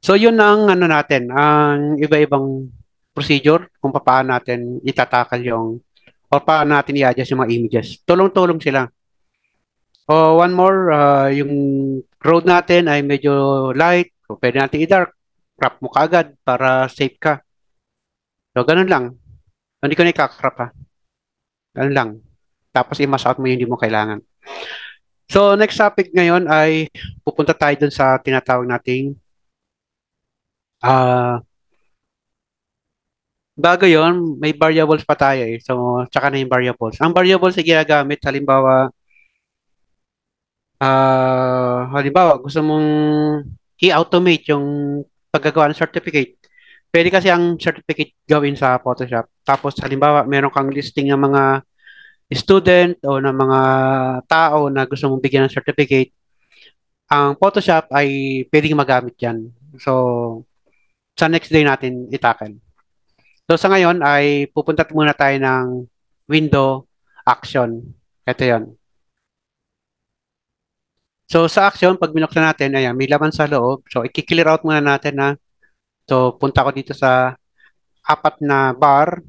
So yun ang ano natin, ang iba-ibang procedure kung paano natin itatakal yung o paano natin i-adjust yung mga images. Tulong-tulong sila. O one more, yung road natin ay medyo light. So, pwede natin i-dark. Crop mo kaagad para safe ka. So ganun lang. Hindi ko na ikakrop ha. Ganun lang. Tapos i-mask out mo yung hindi mo kailangan. So next topic ngayon ay pupunta tayo dun sa tinatawag nating ah bago yon, may variables pa tayo eh. So, tsaka na yung variables. Ang variables ay ginagamit, halimbawa, gusto mong i-automate yung paggagawa ng certificate. Pwede kasi ang certificate gawin sa Photoshop. Tapos, halimbawa, meron kang listing ng mga student o ng mga tao na gusto mong bigyan ng certificate. Ang Photoshop ay pwedeng magamit yan. So, sa next day natin itakan. So sa ngayon ay pupunta muna tayo ng window action. Ito yon. So sa action, pag binuksan natin, ayan, may laman sa loob. So i-clear out muna natin na. So punta ko dito sa apat na bar.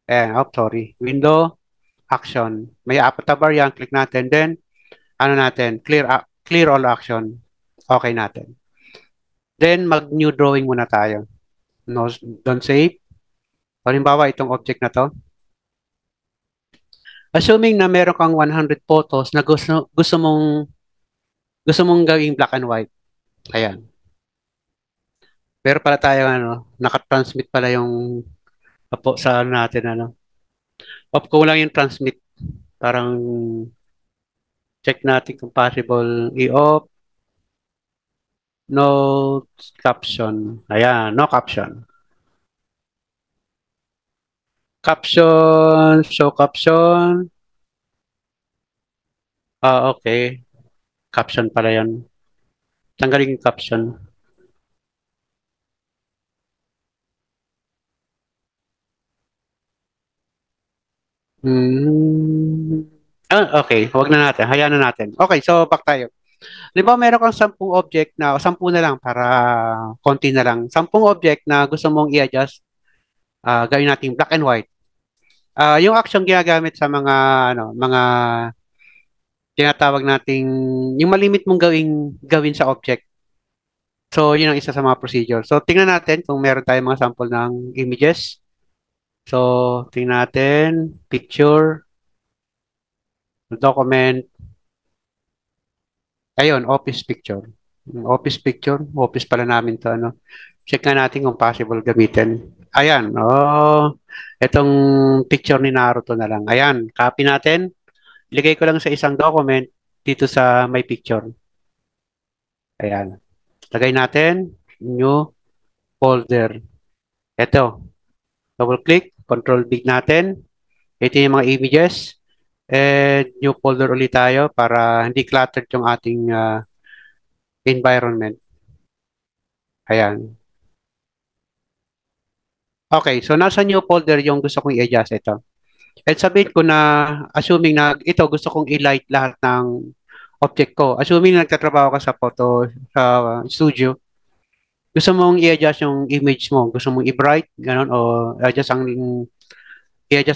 Ayan, oh, sorry. Window action. May apat na bar yan. Click natin. Then, ano natin? Clear all action. Okay natin. Then, mag-new drawing muna tayo. No, don't save. Halimbawa, itong object na to. Assuming na meron kang 100 photos na gusto mong gawing black and white. Ayan. Pero pala tayo naka-transmit pala yung apo sa ano natin Off ko lang yung transmit. Parang check natin kung possible i-off. No caption. Ayan, no caption. Caption, show caption. Okay. Caption pala yan. Tanggalin yung caption. Hmm. Okay. Huwag na natin. Hayaan na natin. Okay, so back tayo. Di ba meron kang 10 object na, o 10 na lang para konti na lang. 10 object na gusto mong i-adjust, gawin natin black and white. Yung action ginagamit sa mga tinatawag nating, yung malimit mong gawin sa object. So, yun ang isa sa mga procedure. So, tingnan natin kung meron tayong mga sample ng images. So, tingnan natin, picture, document, ayun, office picture. Office picture, office pala namin to, Check nga natin kung possible gamitin. Ayan, itong picture ni Naruto na lang. Ayan, copy natin. Ilagay ko lang sa isang document dito sa my picture. Ayan. Lagay natin, new folder. Ito, double click, control big natin. Ito yung mga images. And new folder ulit tayo para hindi cluttered yung ating environment. Ayan. Okay, so nasa new folder yung gusto kong i-adjust ito. At sabihin ko na, assuming na ito gusto kong i-light lahat ng object ko. Assuming na nagtatrabaho ka sa sa studio, gusto mong i-adjust yung image mo, gusto mong i-bright, ganun, o i-adjust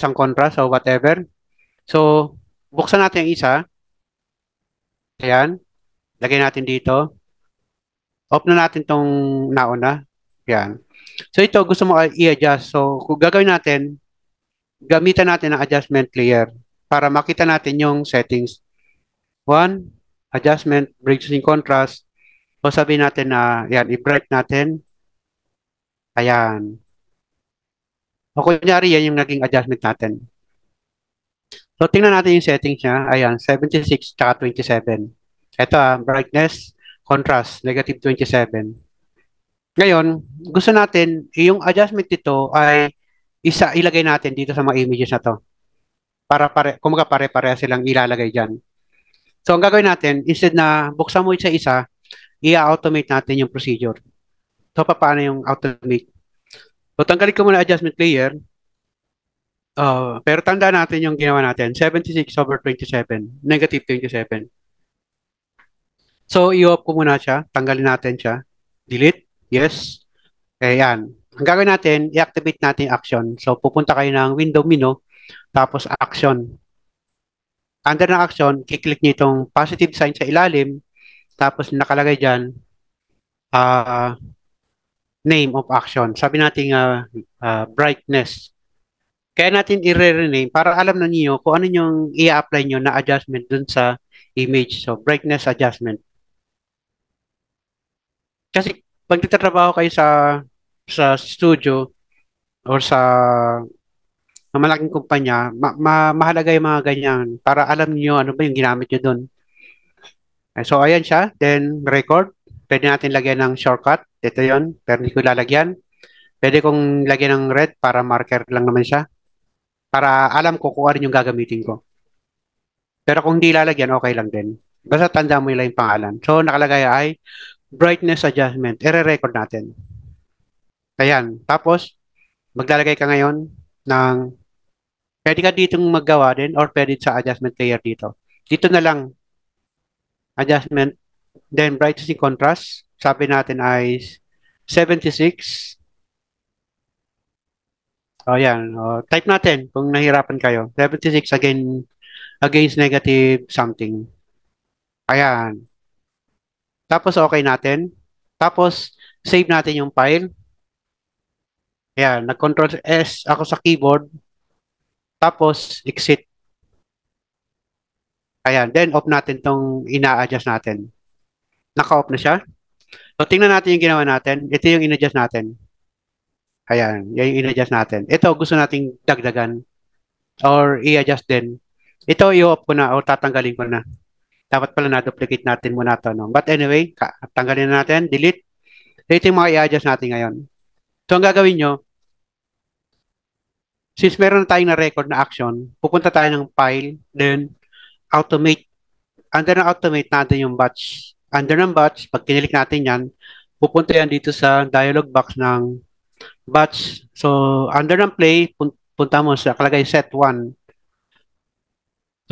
ang contrast o whatever. So, buksan natin yung isa. Ayan, lagay natin dito. Off na natin tong nauna. Ayan. So ito, gusto mo i-adjust. So kung gagawin natin, gamitan natin ang adjustment layer para makita natin yung settings. One, adjustment, breaking contrast. O sabihin natin na, yan, i-bright natin. Ayan. O kunyari, yan yung naging adjustment natin. So, tingnan natin yung settings niya. Ayan, 76 tsaka 27. Ito brightness, contrast, negative 27. Ngayon, gusto natin, yung adjustment dito ay ilagay natin dito sa mga images na to. Para kumaga pare-pareha silang ilalagay dyan. So, ang gagawin natin, instead na buksan mo isa-isa, i-automate natin yung procedure. So, paano yung automate? So, tanggalin ko muna adjustment layer. Pero tandaan natin yung ginawa natin, 76/27, negative 27. So, i-off ko muna siya. Tanggalin natin siya. Delete. Yes. Ayan. Ang gagawin natin, i-activate natin yung action. So, pupunta kayo ng window menu, tapos action. Under ng action, kiklik nyo itong positive sign sa ilalim, tapos nakalagay dyan, uh, name of action. Sabi natin brightness. Kaya natin i-rename para alam na niyo kung ano yung i-apply nyo na adjustment dun sa image. So, brightness adjustment. Kasi pag nagtatrabaho kayo sa studio or sa malaking kumpanya, mahalaga yung mga ganyan para alam niyo ano ba yung ginamit nyo dun. So, ayan siya. Then, record. Pwede natin lagyan ng shortcut. Ito yon, pero hindi ko lalagyan. Pwede kong lagyan ng red para marker lang naman siya. Para alam ko kung ano yung gagamitin ko. Pero kung hindi lalagyan, okay lang din. Basta tanda mo lang yung pangalan. So, nakalagay ay brightness adjustment. I-record natin. Ayan. Tapos, maglalagay ka ngayon ng, pwede ka ditong maggawa din or pwede sa adjustment layer dito. Dito na lang, adjustment, then brightness and contrast. Sabi natin ay 76. O yan. O, type natin kung nahirapan kayo. 76 against negative something. Ayan. Tapos okay natin. Tapos save natin yung file. Ayan. Nag-control S ako sa keyboard. Tapos exit. Ayan. Then off natin tong ina-adjust natin. Naka-off na siya. So tingnan natin yung ginawa natin. Ito yung in-adjust natin. Ayan. Yan yung in-adjust natin. Ito gusto nating dagdagan or i-adjust din. Ito i-off ko na o tatanggalin ko na. Dapat pala na-duplicate natin muna ito. No? But anyway, tanggalin na natin. Delete. Ito yung mga i-adjust natin ngayon. So, ang gagawin nyo, since meron na tayong na-record na action, pupunta tayo ng file, then automate. Under ng automate natin yung batch. Under ng batch, pag kinilik natin yan, pupunta yan dito sa dialog box ng batch. So, under ng play, punta mo sa kalagay set 1.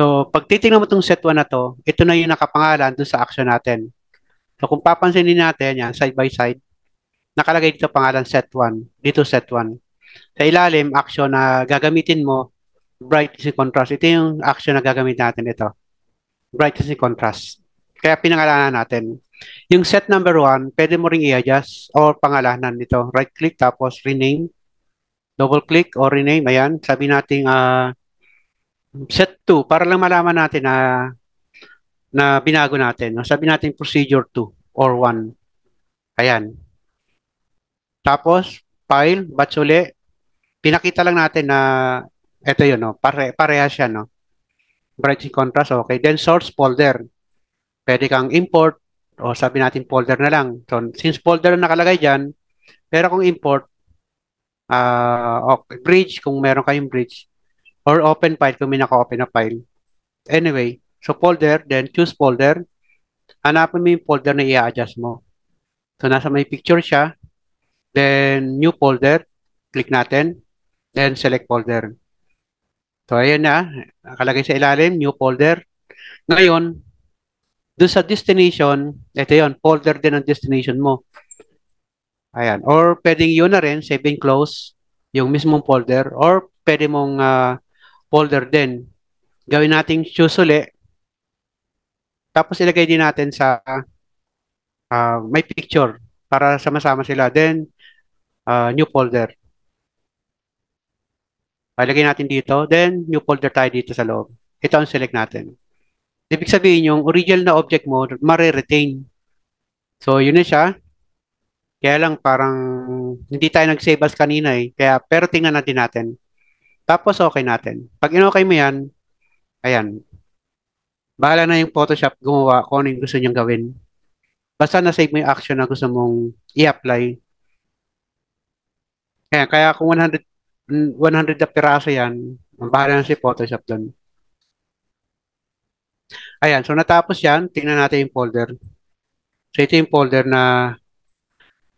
So, pag titingnan mo itong set 1 na to, ito na yung nakapangalan doon sa action natin. So, kung papansinin natin yan, side by side, nakalagay dito pangalan set 1. Dito set 1. Sa ilalim, action na gagamitin mo, brightness and contrast. Ito yung action na gagamitin natin ito. Brightness and contrast. Kaya pinangalanan natin. Yung set number 1, pwede mo ring i-adjust or pangalanan nito. Right click tapos rename. Double click or rename. Ayan. Sabi natin set 2 para lang malaman natin na binago natin. No? Sabi natin procedure 2 or 1. Ayan. Tapos, file, batch uli. Pinakita lang natin na ito yun, no? Pareha siya, no? Bright contrast, okay. Then source folder. Pwede kang import o sabi natin folder na lang. So, since folder na nakalagay dyan, pero kung import, okay, bridge kung meron kayong bridge or open file kung may naka-open na file. Anyway, so folder, then choose folder. Hanapin mo yung folder na i-adjust mo. So, nasa may picture siya. Then, new folder. Click natin. Then, select folder. So, ayan na. Nakalagay sa ilalim, new folder. Ngayon, doon sa destination, ito yon folder din ang destination mo. Ayan. Or pwedeng yun na rin, save and close, yung mismong folder. Or pwede mong folder din. Gawin natin choose uli. Tapos ilagay din natin sa may picture para sama-sama sila. Then, new folder. Lagay natin dito, then new folder tayo dito sa loob. Ito ang select natin. Ibig sabihin yung original na object mo, mare-retain. So, yun na siya. Kaya lang parang hindi tayo nag-save as kanina eh. Kaya, pero tingnan natin natin. Tapos okay natin. Pag in-okay mo yan, ayan. Bahala na yung Photoshop gumawa kung ano yung gusto niyang gawin. Basta na-save mo yung action na gusto mong i-apply. Ayan, kaya kung 100 na piraso yan, bahala na si Photoshop doon. Ayan, so natapos yan. Tingnan natin yung folder. So ito yung folder na,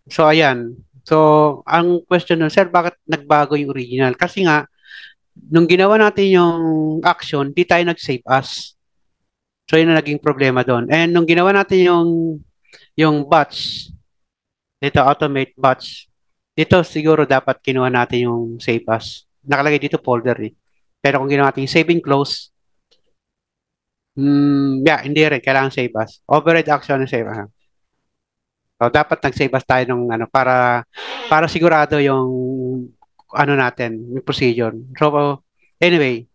so ayan. So, ang question nun, sir, bakit nagbago yung original? Kasi nga, nung ginawa natin yung action, di tayo nag-save as. So, yun ang naging problema doon. And nung ginawa natin yung batch, dito, automate batch, dito siguro dapat kinuha natin yung save as. Nakalagay dito folder eh. Pero kung ginawa natin yung save and close, yeah, hindi rin. Kailangan save as. Override action and save as. So, dapat nag-save as tayo ng ano, para sigurado yung ano natin, yung procedure. So, anyway,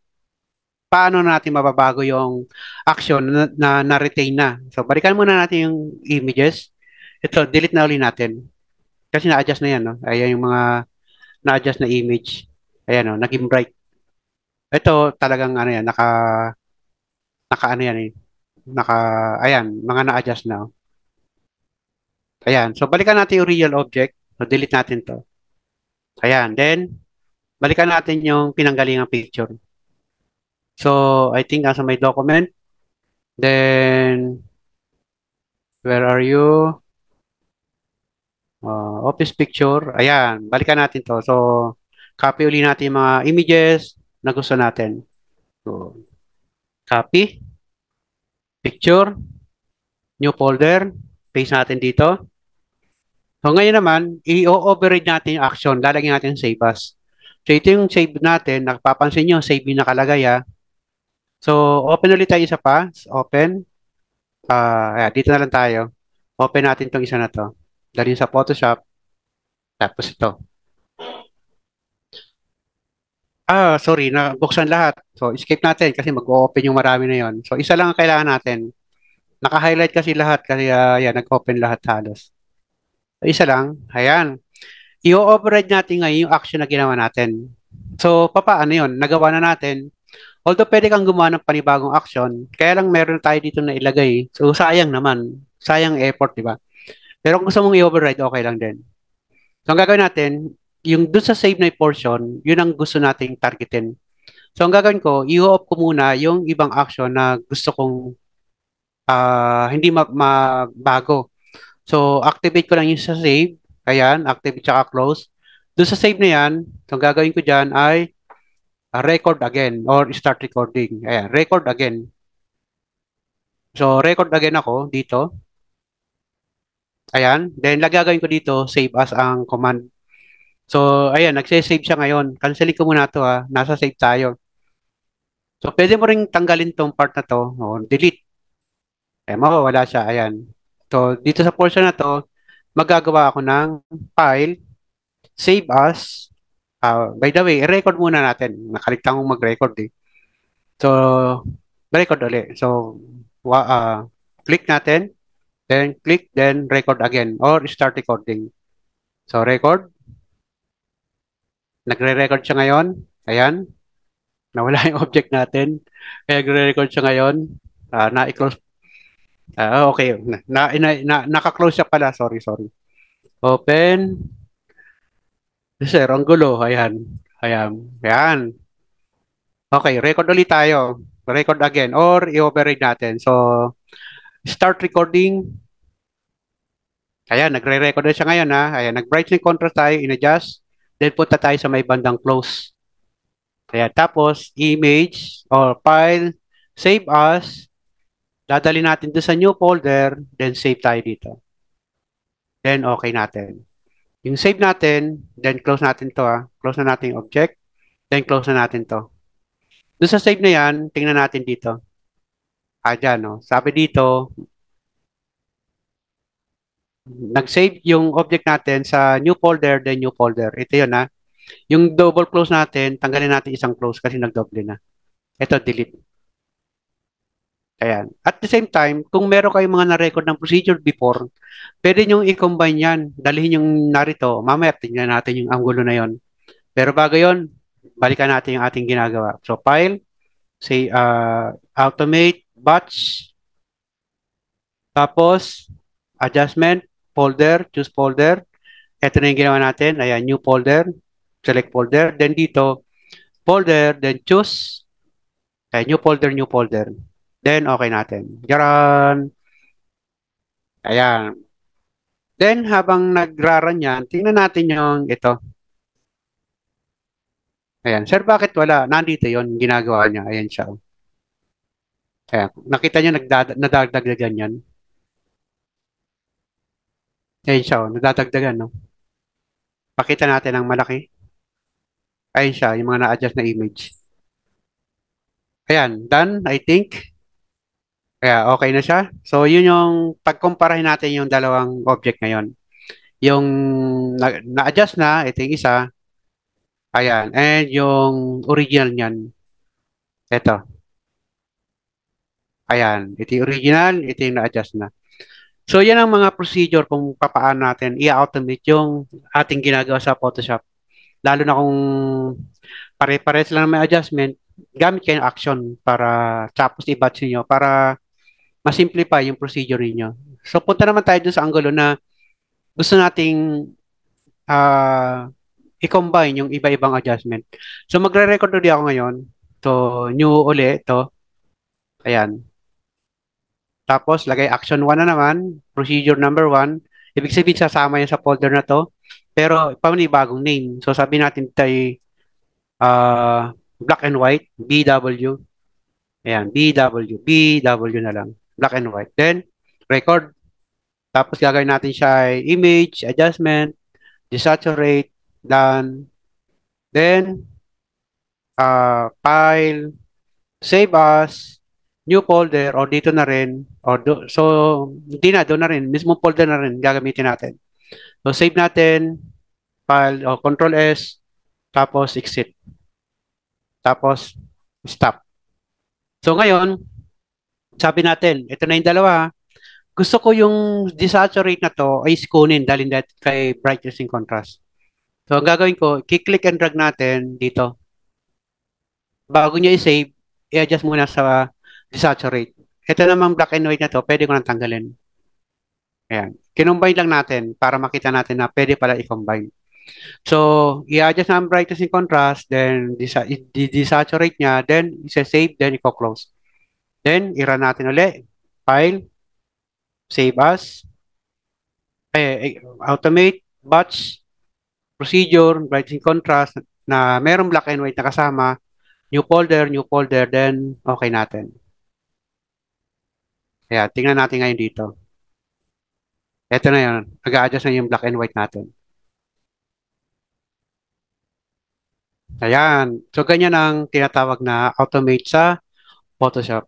paano natin mababago yung action na retain na. So, balikan muna natin yung images. Ito, delete na ulit natin. Kasi na-adjust na yan, no? Ayan yung mga na-adjust na image. Ayan, no? Naging bright. Ito, talagang ano yan, naka ano yan eh. Ayan, mga na-adjust na. Oh. Ayan. So, balikan natin yung real object. So, delete natin to. Ayan. Then, balikan natin yung pinanggalingang picture. So, I think nasa may document. Then, where are you? Office picture. Ayan, balikan natin to. So, copy uli natin yung mga images na gusto natin. So, copy, picture, new folder, paste natin dito. So, ngayon naman, i-override natin yung action. Lalagyan natin yung save as. So, ito yung save natin. Nakapapansin nyo, save yung nakalagay ah. So, open ulit tayo isa pa. Open. Ayan, dito na lang tayo. Open natin tong isa na to. Dali sa Photoshop. Tapos ito. Sorry, nabuksan lahat. So, skip natin kasi mag-open yung marami na yon. So, isa lang ang kailangan natin. Naka-highlight kasi lahat kasi yan, nag-open lahat halos. So, isa lang. Ayan. I-override natin ngayon yung action na ginawa natin. So, papaano yun? Nagawa na natin. Although pwede kang gumawa ng panibagong action, kaya lang meron tayo dito na ilagay. So, sayang naman. Sayang effort, di ba? Pero kung gusto mong i-override, okay lang din. So, ang gagawin natin, yung dun sa save na portion, yun ang gusto nating targetin. So, ang gagawin ko, i-off ko muna yung ibang action na gusto kong hindi mabago. So, activate ko lang yung sa save. Ayan, activate tsaka close. Doon sa save na yan, so, ang gagawin ko dyan ay record again or start recording. Ayan, record again. So, record again ako dito. Ayan, then gagawin ko dito, save as ang command. So, ayan, nagse-save siya ngayon. Cancelin ko muna to ha. Nasa save tayo. So, pwede mo ring tanggalin tong part na to. O, delete. Mawawala siya. Ayan. So, dito sa portion na to, magagawa ako ng file, save as. By the way, i-record muna natin. Nakaligtan kong mag-record eh. So, record ulit. So, click natin, then click, then record again or start recording. So, record. Nagre-record siya ngayon. Ayan. Nawala yung object natin. Kaya nagre-record siya ngayon. Na-close. Okay. Naka-close siya pala. Sorry, sorry. Open. Sir, ang gulo. Ayan. Ayan. Ayan. Okay, record ulit tayo. Record again or i-override natin. So, start recording. Ayan, nagre-record na siya ngayon ha. Ayan, nag-brightening contrast tayo, in-adjust. Then punta tayo sa may bandang close. Ayan, tapos image or file, save as. Dadali natin doon sa new folder, then save tayo dito. Then okay natin. Yung save natin, then close natin to ha. Close na natin yung object, then close na natin to. Doon sa save na yan, tingnan natin dito. Dyan, no? Sabi dito, nag-save yung object natin sa new folder, then new folder. Ito yun ha. Yung double close natin, tanggalin natin isang close kasi nagdoble na. Ito, delete. Ayan. At the same time, kung meron kayong mga na-record ng procedure before, pwede nyo i-combine yan. Dalhin yung narito. Mamaya, tingnan natin yung angulo na yon. Pero bago yon, balikan natin yung ating ginagawa. So, file, say, automate, batch, tapos, adjustment, folder, choose folder. Ito na yung ginawa natin. Ayan, new folder, select folder. Then dito, folder, then choose. Ayan, new folder, new folder. Then, okay natin. Garan. Ayan. Then, habang nagraran yan, tingnan natin yung ito. Ayan. Sir, bakit wala? Nandito yon ginagawa niya. Ayan siya. Ayan. Nakita niyo nadadagdagan yan. Ayan siya. Nadadagdagan, no? Pakita natin ang malaki. Ayan siya, yung mga na-adjust na image. Ayan. Done, I think. Kaya okay na siya. So, yun yung pagkumparahin natin yung dalawang object ngayon. Yung na-adjust na, ito yung isa. Ayan. And yung original niyan, ito. Ayan. Ito yung original, ito yung na-adjust na. So, yan ang mga procedure kung papaano natin i-automate yung ating ginagawa sa Photoshop. Lalo na kung pare-pares lang may adjustment, gamit kayo ng action para tapos i-batch niyo para ma-simplify yung procedure niyo. So, punta naman tayo dun sa angulo na gusto nating ah, i-combine yung iba-ibang adjustment. So, magre-record ulit ako ngayon. So, new uli, to. Ayan. Tapos, lagay action 1 na naman, procedure number 1. Ibig sabihin, sasama yan sa folder na to. Pero, panibagong name. So, sabi natin tayo, black and white, BW. Ayan, BW na lang. Black and white. Then, record. Tapos, gagawin natin siya ay image, adjustment, desaturate, done. Then, file, save as, new folder, o dito na rin. So, hindi na, doon na rin. Mismo folder na rin gagamitin natin. So, save natin, file, o Control S, tapos exit. Tapos, stop. So, ngayon, sabi natin, ito na yung dalawa. Gusto ko yung desaturate na to ay kunin dalhin that kay brightness and contrast. So, ang gagawin ko, kiklik and drag natin dito. Bago niya i-save, i-adjust muna sa desaturate. Ito namang black and white na to, pwede ko nang tanggalin. Ayan. Kinumbine lang natin para makita natin na pwede pala i-combine. So, i-adjust na ang brightness and contrast, then i-desaturate niya, then i-save, then i-close. Then, i-run natin uli. File, save as, automate, batch, procedure, brightness and contrast, na merong black and white na kasama, new folder, then okay natin. Kaya, tingnan natin ngayon dito. Ito na yun. Nag-a-adjust na yung black and white natin. Ayan. So, ganyan ang tinatawag na automate sa Photoshop.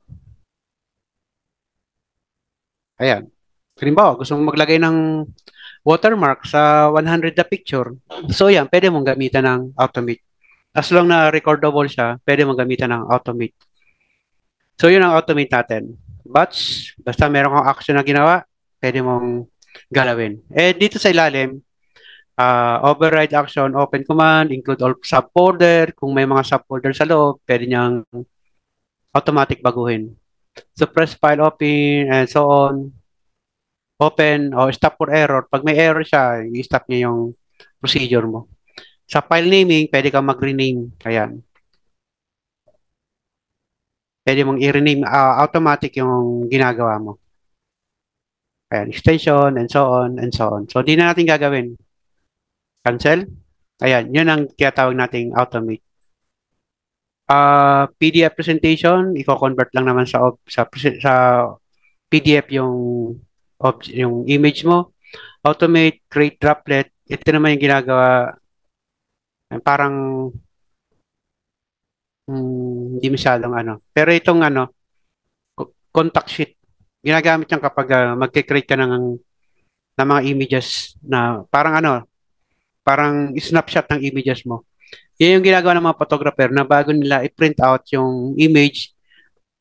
Ayan. Halimbawa, gusto mong maglagay ng watermark sa 100 na picture. So, yan. Pwede mong gamitan ng automate. As long na recordable siya, pwede mong gamitan ng automate. So, yun ang automate natin. Batch, basta meron kang action na ginawa, pwede mong galawin. Eh, dito sa ilalim, override action, open command, include all subfolder. Kung may mga subfolder sa loob, pwede niyang automatic baguhin. Suppress file open, and so on. Open o stop for error. Pag may error siya, i-stop niya yung procedure mo. Sa file naming, pwede kang mag-rename. Ayan. Pwede mong i-rename automatic yung ginagawa mo. Ayan, extension, and so on, and so on. So, di na natin gagawin. Cancel. Ayan, yun ang tinatawag nating automate. PDF presentation, i-convert lang naman sa PDF yung image mo. Automate, create droplet. Ito naman yung ginagawa, parang hindi masyadong ano. Pero itong contact sheet, ginagamit yan kapag magkikreate ka ng ng mga images na parang ano, parang snapshot ng images mo. Yan yung ginagawa ng mga photographer na bago nila i-print out yung image,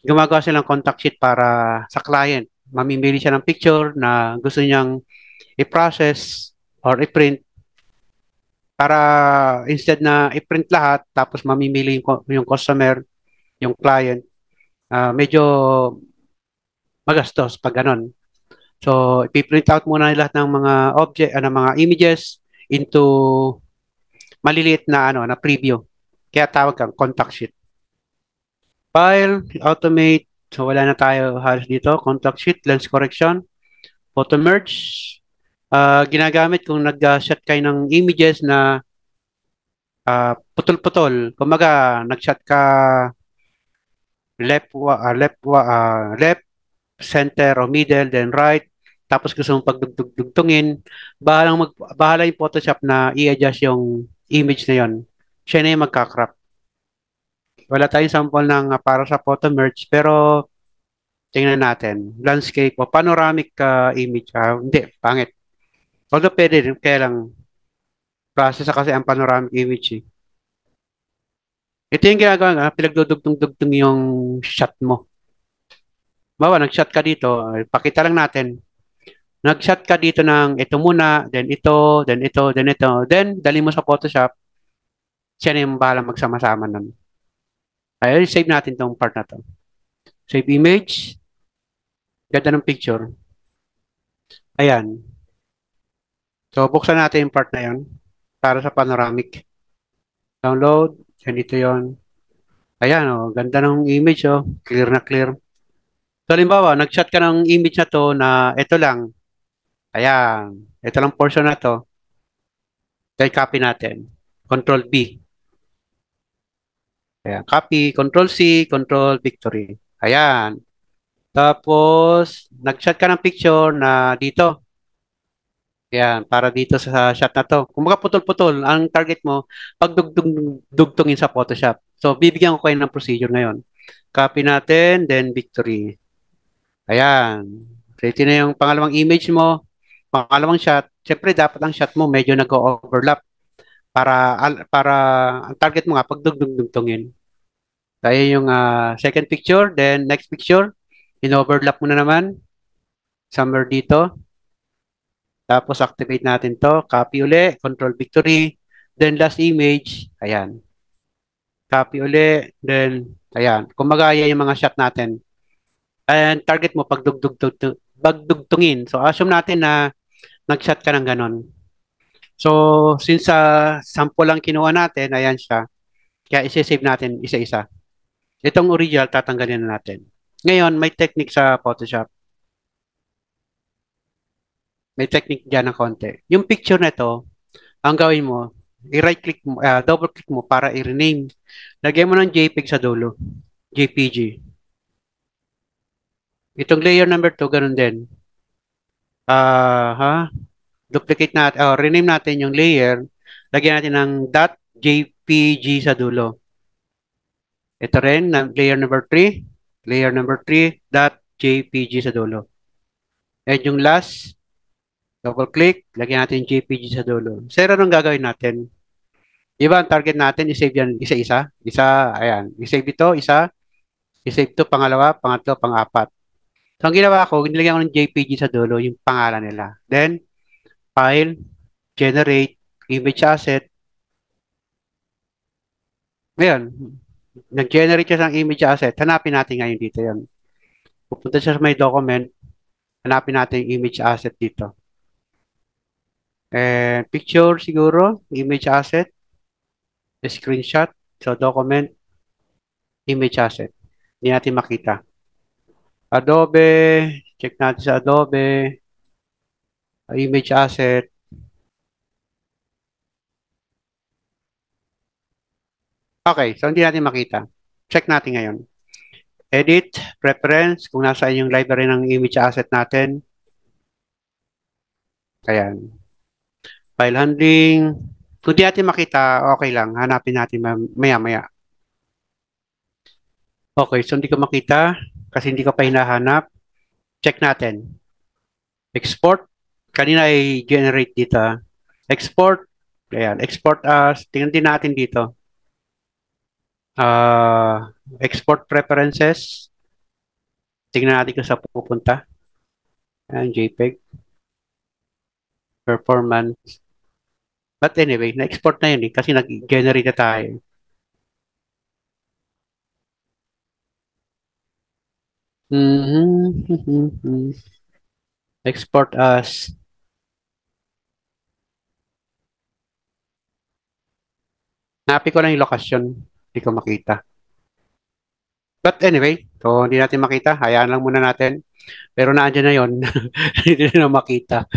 gumagawa silang contact sheet para sa client. Mamimili siya ng picture na gusto niyang i-process or i-print para instead na i-print lahat tapos mamimili yung customer, yung client, medyo magastos pag ganun. So, ipiprint out muna lahat ng mga object, ng mga images into maliliit na ano na preview. Kaya tawag kang contact sheet. File, automate. So, wala na tayo halos dito. Contact sheet, lens correction, photo merge. Ginagamit kung nag-shot kayo ng images na putol-putol. Kumaga, nag-shot ka left, center o middle, then right. Tapos gusto mong pagdugtungin, bahala yung Photoshop na i-adjust yung image na yon. Siya na yung magka-crop. Wala tayong sample ng para sa photo merge, pero tingnan natin. Landscape o panoramic image. Hindi, pangit. Although pwede rin, kaya lang process kasi ang panoramic image eh. Ito yung ginagawa nga, pinagdudugtong-dugtong yung shot mo. Bawa, nag-shot ka dito, pakita lang natin. Nag-shot ka dito ng ito muna, then ito, then ito, then ito. Then, dali mo sa Photoshop, siya na yung bahala magsama-sama nun. Ay, save natin tong part na to. Save image. Ganda ng picture. Ayan. So, buksan natin yung part na yon para sa panoramic. Download. Yan, ito yon. Ayan, oh, ganda ng image, oh. Clear na clear. So, halimbawa, nag-shot ka ng image na to na ito lang. Ayan. Ito lang portion na to. Then, copy natin. Control B. Ayan. Copy. Control C. Control Victory. Ayan. Tapos, nag-shot ka ng picture na dito. Ayan, para dito sa shot na to. Kung putol-putol, ang target mo, pagdugtungin sa Photoshop. So, bibigyan ko kayo ng procedure ngayon. Copy natin, then victory. Ayan. Ready na yung pangalawang image mo, pangalawang shot. Siyempre, dapat ang shot mo medyo nag-overlap para ang target mo nga, pagdugtungin. Kaya yung second picture, then next picture, in-overlap mo na naman. Somewhere dito. Tapos activate natin to, copy uli, control victory, then last image, ayan. Copy uli, then ayan. Kumagaya yung mga shot natin. And target mo pagdugtungin. So assume natin na nag-shot ka ng ganon. So since sample lang kinuha natin, ayan siya. Kaya isi-save natin isa-isa. Itong original tatanggalin na natin. Ngayon, may technique sa Photoshop. May technique dyan ng konti. Yung picture na ito, ang gawin mo, i-right click mo, double click mo para i-rename. Lagyan mo ng JPEG sa dulo. JPG. Itong layer number 2, ganun din. Duplicate natin, rename natin yung layer. Lagyan natin ng .jpg sa dulo. Ito rin, layer number 3. Layer number 3, .jpg sa dulo. And yung last, double click, lagyan natin yung JPG sa dulo. Sir, anong gagawin natin? Diba ang target natin, i-save yan isa-isa. Isa, ayan. I-save ito, isa. I-save ito, pangalawa, pangatlo, pang-apat. So, ang ginawa ko, nilagyan ko ng JPG sa dulo, yung pangalan nila. Then, file, generate, image asset. Ngayon, nag-generate siya ng image asset. Hanapin natin ngayon dito yan. Pupunta siya sa may document. Hanapin natin yung image asset dito. Picture siguro, image asset, screenshot. So, document, image asset. Hindi natin makita. Adobe, check natin sa Adobe, image asset. Okay, so hindi natin makita. Check natin ngayon. Edit, preference, kung nasa yung library ng image asset natin. Ayan. File handling. Kung di natin makita, okay lang. Hanapin natin maya-maya. Okay, so hindi ko makita kasi hindi ko pa hinahanap. Check natin. Export. Kanina ay generate dito. Export. Ayan, export as. Tingnan din natin dito. Export preferences. Tingnan natin kung saan pupunta. Ayan, JPEG. Performance. But anyway, na-export na yun eh, kasi nag-generate na tayo. Mhm. Export as. Napi ko lang yung lokasyon. Hindi ko makita. But anyway, so hindi natin makita. Hayaan lang muna natin. Pero nandiyan na yun. Hindi na makita.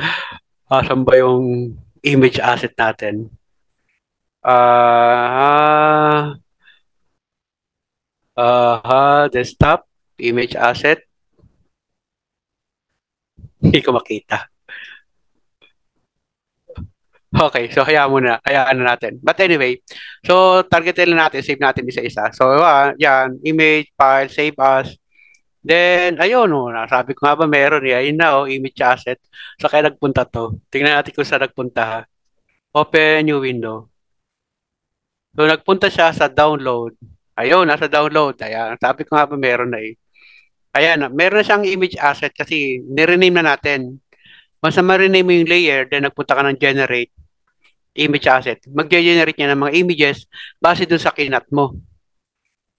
Saan ba yung image asset natin? Ah, desktop, image asset. Hindi ko makita. Okay, so hayaan na natin. But anyway, so targetin lang natin, save natin isa-isa. So, yan, image, file, save as. Then, ayun, sabi ko nga ba meron eh. Ayun na, image asset. So, kaya nagpunta to. Tingnan natin kung saan nagpunta ha. Open new window. So, nagpunta siya sa download. Ayun, nasa download. Ayan, sabi ko nga ba meron na eh. Ayan, meron na siyang image asset kasi nirename na natin. Once na ma-rename mo yung layer, then nagpunta ka ng generate image asset. Mag-generate niya ng mga images base dun sa kinat mo.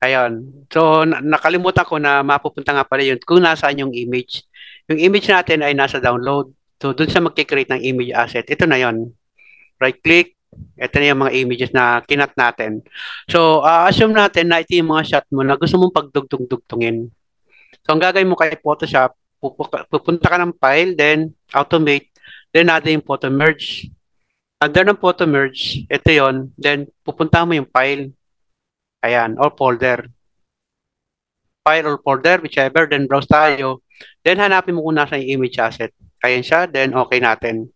Ayun. So, nakalimutan ko na mapupunta nga pala yun kung nasaan yung image. Yung image natin ay nasa download. So, dun sa mag-create ng image asset. Ito na yon. Right-click. Ito na yung mga images na kinat natin. So, assume natin na ito yung mga shot mo na gusto mong pagdugtong-dugtungin. So, ang gagawin mo kay Photoshop, pupunta ka ng file, then automate, then natin yung photo merge. Under ng photo merge, ito yon. Then, pupunta mo yung file. Ayan, or folder. File or folder, whichever, then browse tayo. Then hanapin mo kung nasa yung image asset. Ayan siya, then okay natin.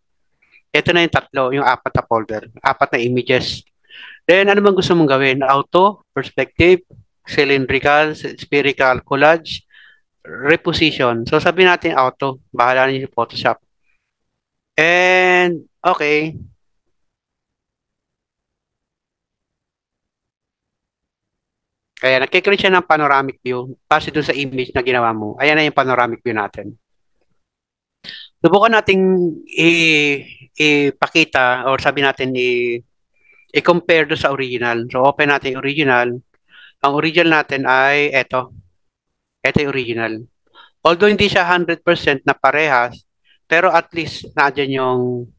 Ito na yung tatlo, yung apat na folder, apat na images. Then ano bang gusto mong gawin? Auto, perspective, cylindrical, spherical, collage, reposition. So sabi natin auto, bahala na yung Photoshop. And okay, kaya nagkikreate siya ng panoramic view base doon sa image na ginawa mo. Ayan na yung panoramic view natin. Subukan nating ipakita or sabi natin i-compare do sa original. So open natin yung original. Ang original natin ay eto. Ito yung original. Although hindi siya 100% na parehas, pero at least nandiyan yung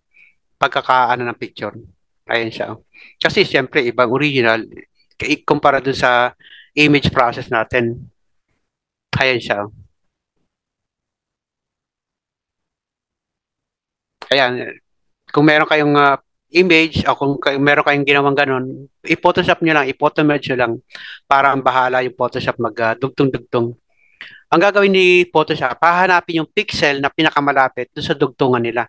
pagkakaano ng picture. Ayan siya. Kasi siyempre ibang original ikumpara dun sa image process natin. Ayan siya. Ayan, kung meron kayong image o kung meron kayong ginawang ganun, i-Photoshop nyo lang, i-photomerge nyo lang para ang bahala yung Photoshop mag-dugtong-dugtong. Ang gagawin ni Photoshop, hahanapin yung pixel na pinakamalapit doon sa dugtungan nila.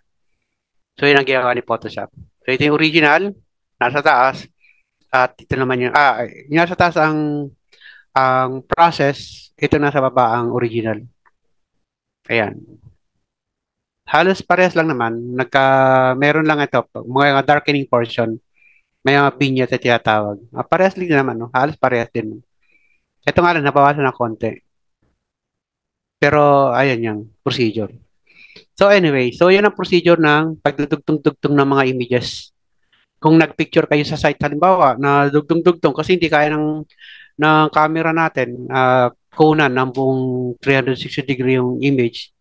So, yun ang ginawa ni Photoshop. So, ito yung original, nasa taas, at ito naman yung nasa taas ang process, ito nasa baba ang original. Ayan. Halos parehas lang naman. Meron lang ito, mga darkening portion. May mga vignette na tinatawag. Parehas din naman, no? Halos parehas din. Ito nga lang, nabawasan ng konti. Pero, ayan yung procedure. So anyway, so yan ang procedure ng pagdudugtong-dugtong ng mga images. Kung nagpicture kayo sa site, halimbawa, na dugtong-dugtong kasi hindi kaya ng camera natin, kunan ng buong 360 degree yung image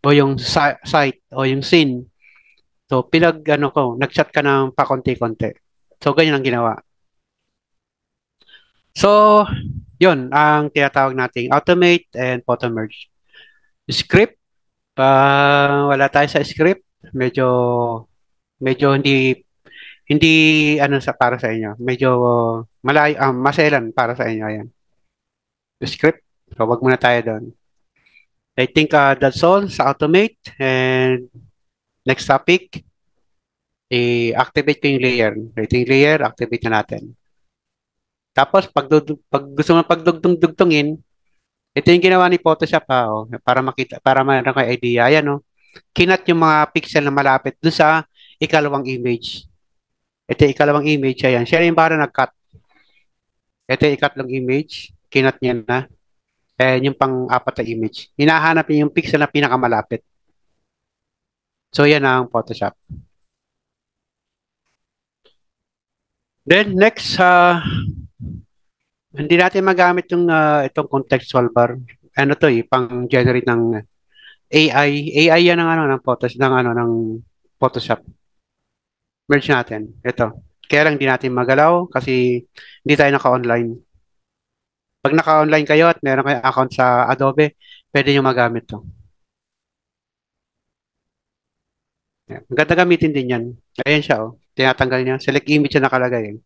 o yung site o yung scene. So, nag-shot ka ng pakonti-konti. So, ganyan ang ginawa. So, yun ang tinatawag nating automate and photo merge. Script, wala tayo sa script. Medyo hindi hindi ano sa para sa inyo. Medyo malayo, maselan para sa inyo. Ayan. Script. So, wag muna tayo doon. I think that's all sa automate. And next topic, i-activate ko yung layer. Ito yung layer, activate na natin. Tapos, pag gusto mo pagdugtong-dugtongin, ito yung ginawa ni Photoshop para makita, para mayroon kayo idea. Ayan, no? kinat yung mga pixel na malapit doon sa ikalawang image. Ito yung ikalawang image, ayan. Siya yung parang nag-cut. Ito yung ikatlong image, kinat niya na. And yung pang-apat na image. Hinahanap niya yung pixel na pinakamalapit. So, yan ang Photoshop. Then, next, hindi natin magamit yung itong contextual bar. Ano to pang-generate ng AI. AI yan ng ano, ng Photoshop, ng Photoshop. Merge natin. Ito. Kaya lang hindi natin magalaw kasi hindi tayo naka-online. Pag naka-online kayo at meron kayong account sa Adobe, pwede nyo magamit to. Yan. Maganda gamitin din yan. Ayan siya, oh. Tinatanggal niya. Select image na nakalagay.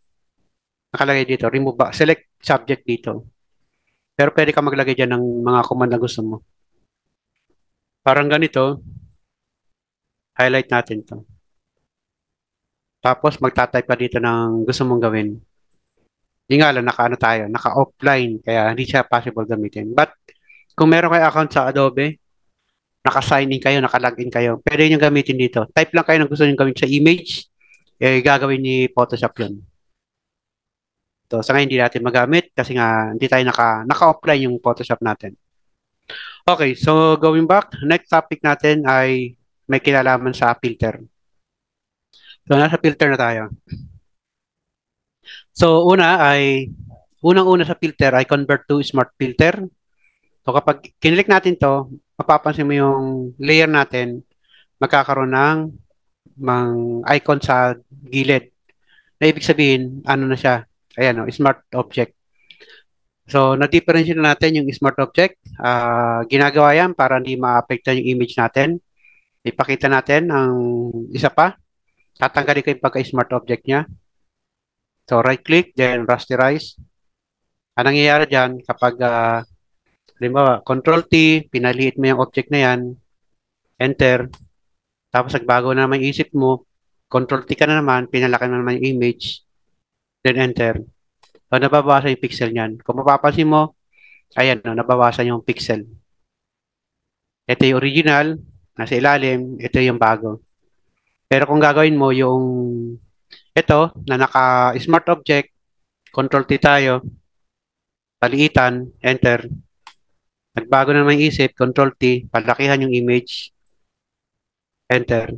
Nakalagay dito. Remove ba? Select subject dito. Pero pwede ka maglagay dyan ng mga command na gusto mo. Parang ganito. Highlight natin to. Tapos magta-type ka dito ng gusto mong gawin. Hindi nga lang, naka-offline. Kaya hindi siya possible gamitin. But, kung meron kayo account sa Adobe, naka-sign in kayo, naka-login kayo, pwede nyo gamitin dito. Type lang kayo ng gusto nyo gawin sa image, gagawin ni Photoshop yun. So, sa ngayon hindi natin magamit kasi nga hindi tayo naka-offline yung Photoshop natin. Okay, so going back, next topic natin ay may kinalaman sa filter. So, nasa filter na tayo. So, unang-una sa filter ay convert to smart filter. So, kapag kinilik natin to, mapapansin mo yung layer natin, magkakaroon ng icon sa gilid. Na ibig sabihin, ano na siya? Ayan, smart object. So, na-differentiate na natin yung smart object. Ginagawa yan para hindi ma-apektuhan yung image natin. Ipakita natin ang isa pa. Tatanggalin ko yung pagka-smart object niya. So, right-click, then rasterize. Anong nangyayari dyan kapag, halimbawa, Control-T, pinaliit mo yung object na yan, enter, tapos nagbago na naman yung isip mo, Control-T ka na naman, pinalaki na naman yung image, then enter. So, nababawasan yung pixel niyan. Kung mapapansin mo, ayan, no, nabawasan yung pixel. Ito yung original, nasa ilalim, ito yung bago. Pero kung gagawin mo yung ito, na naka-smart object, Control-T tayo, paliitan, enter. Nagbago na naman yung isip, Control-T, palakihan yung image, enter.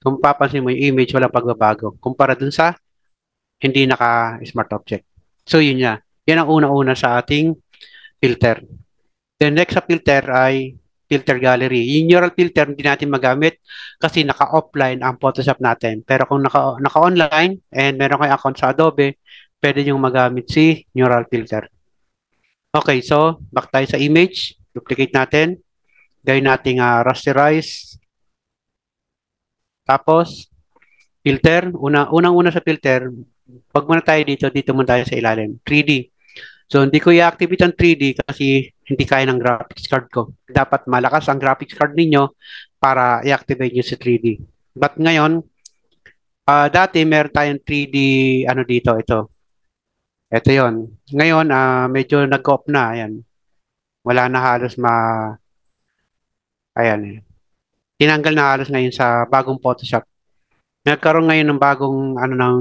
Kung papansin mo yung image, walang pagbabago. Kumpara dun sa hindi naka-smart object. So, yun niya. Yan ang una-una sa ating filter. Then, next sa filter ay filter gallery. Yung neural filter, hindi natin magamit kasi naka-offline ang Photoshop natin. Pero kung naka-online and meron kayo account sa Adobe, pwede nyo magamit si neural filter. Okay, so back tayo sa image. Duplicate natin. Gawin natin rasterize. Tapos, filter. Unang-una sa filter, pag muna tayo dito muna tayo sa ilalim. 3D. So, hindi ko i-activate ang 3D kasi hindi kaya ng graphics card ko. Dapat malakas ang graphics card ninyo para i-activate nyo sa 3D. But ngayon, dati meron tayong 3D, ano dito, ito. Ito yon. Ngayon, medyo nag-off na. Ayan. Wala na halos ayan eh. Tinanggal na halos ngayon sa bagong Photoshop. Nagkaroon ngayon ng bagong, ano ng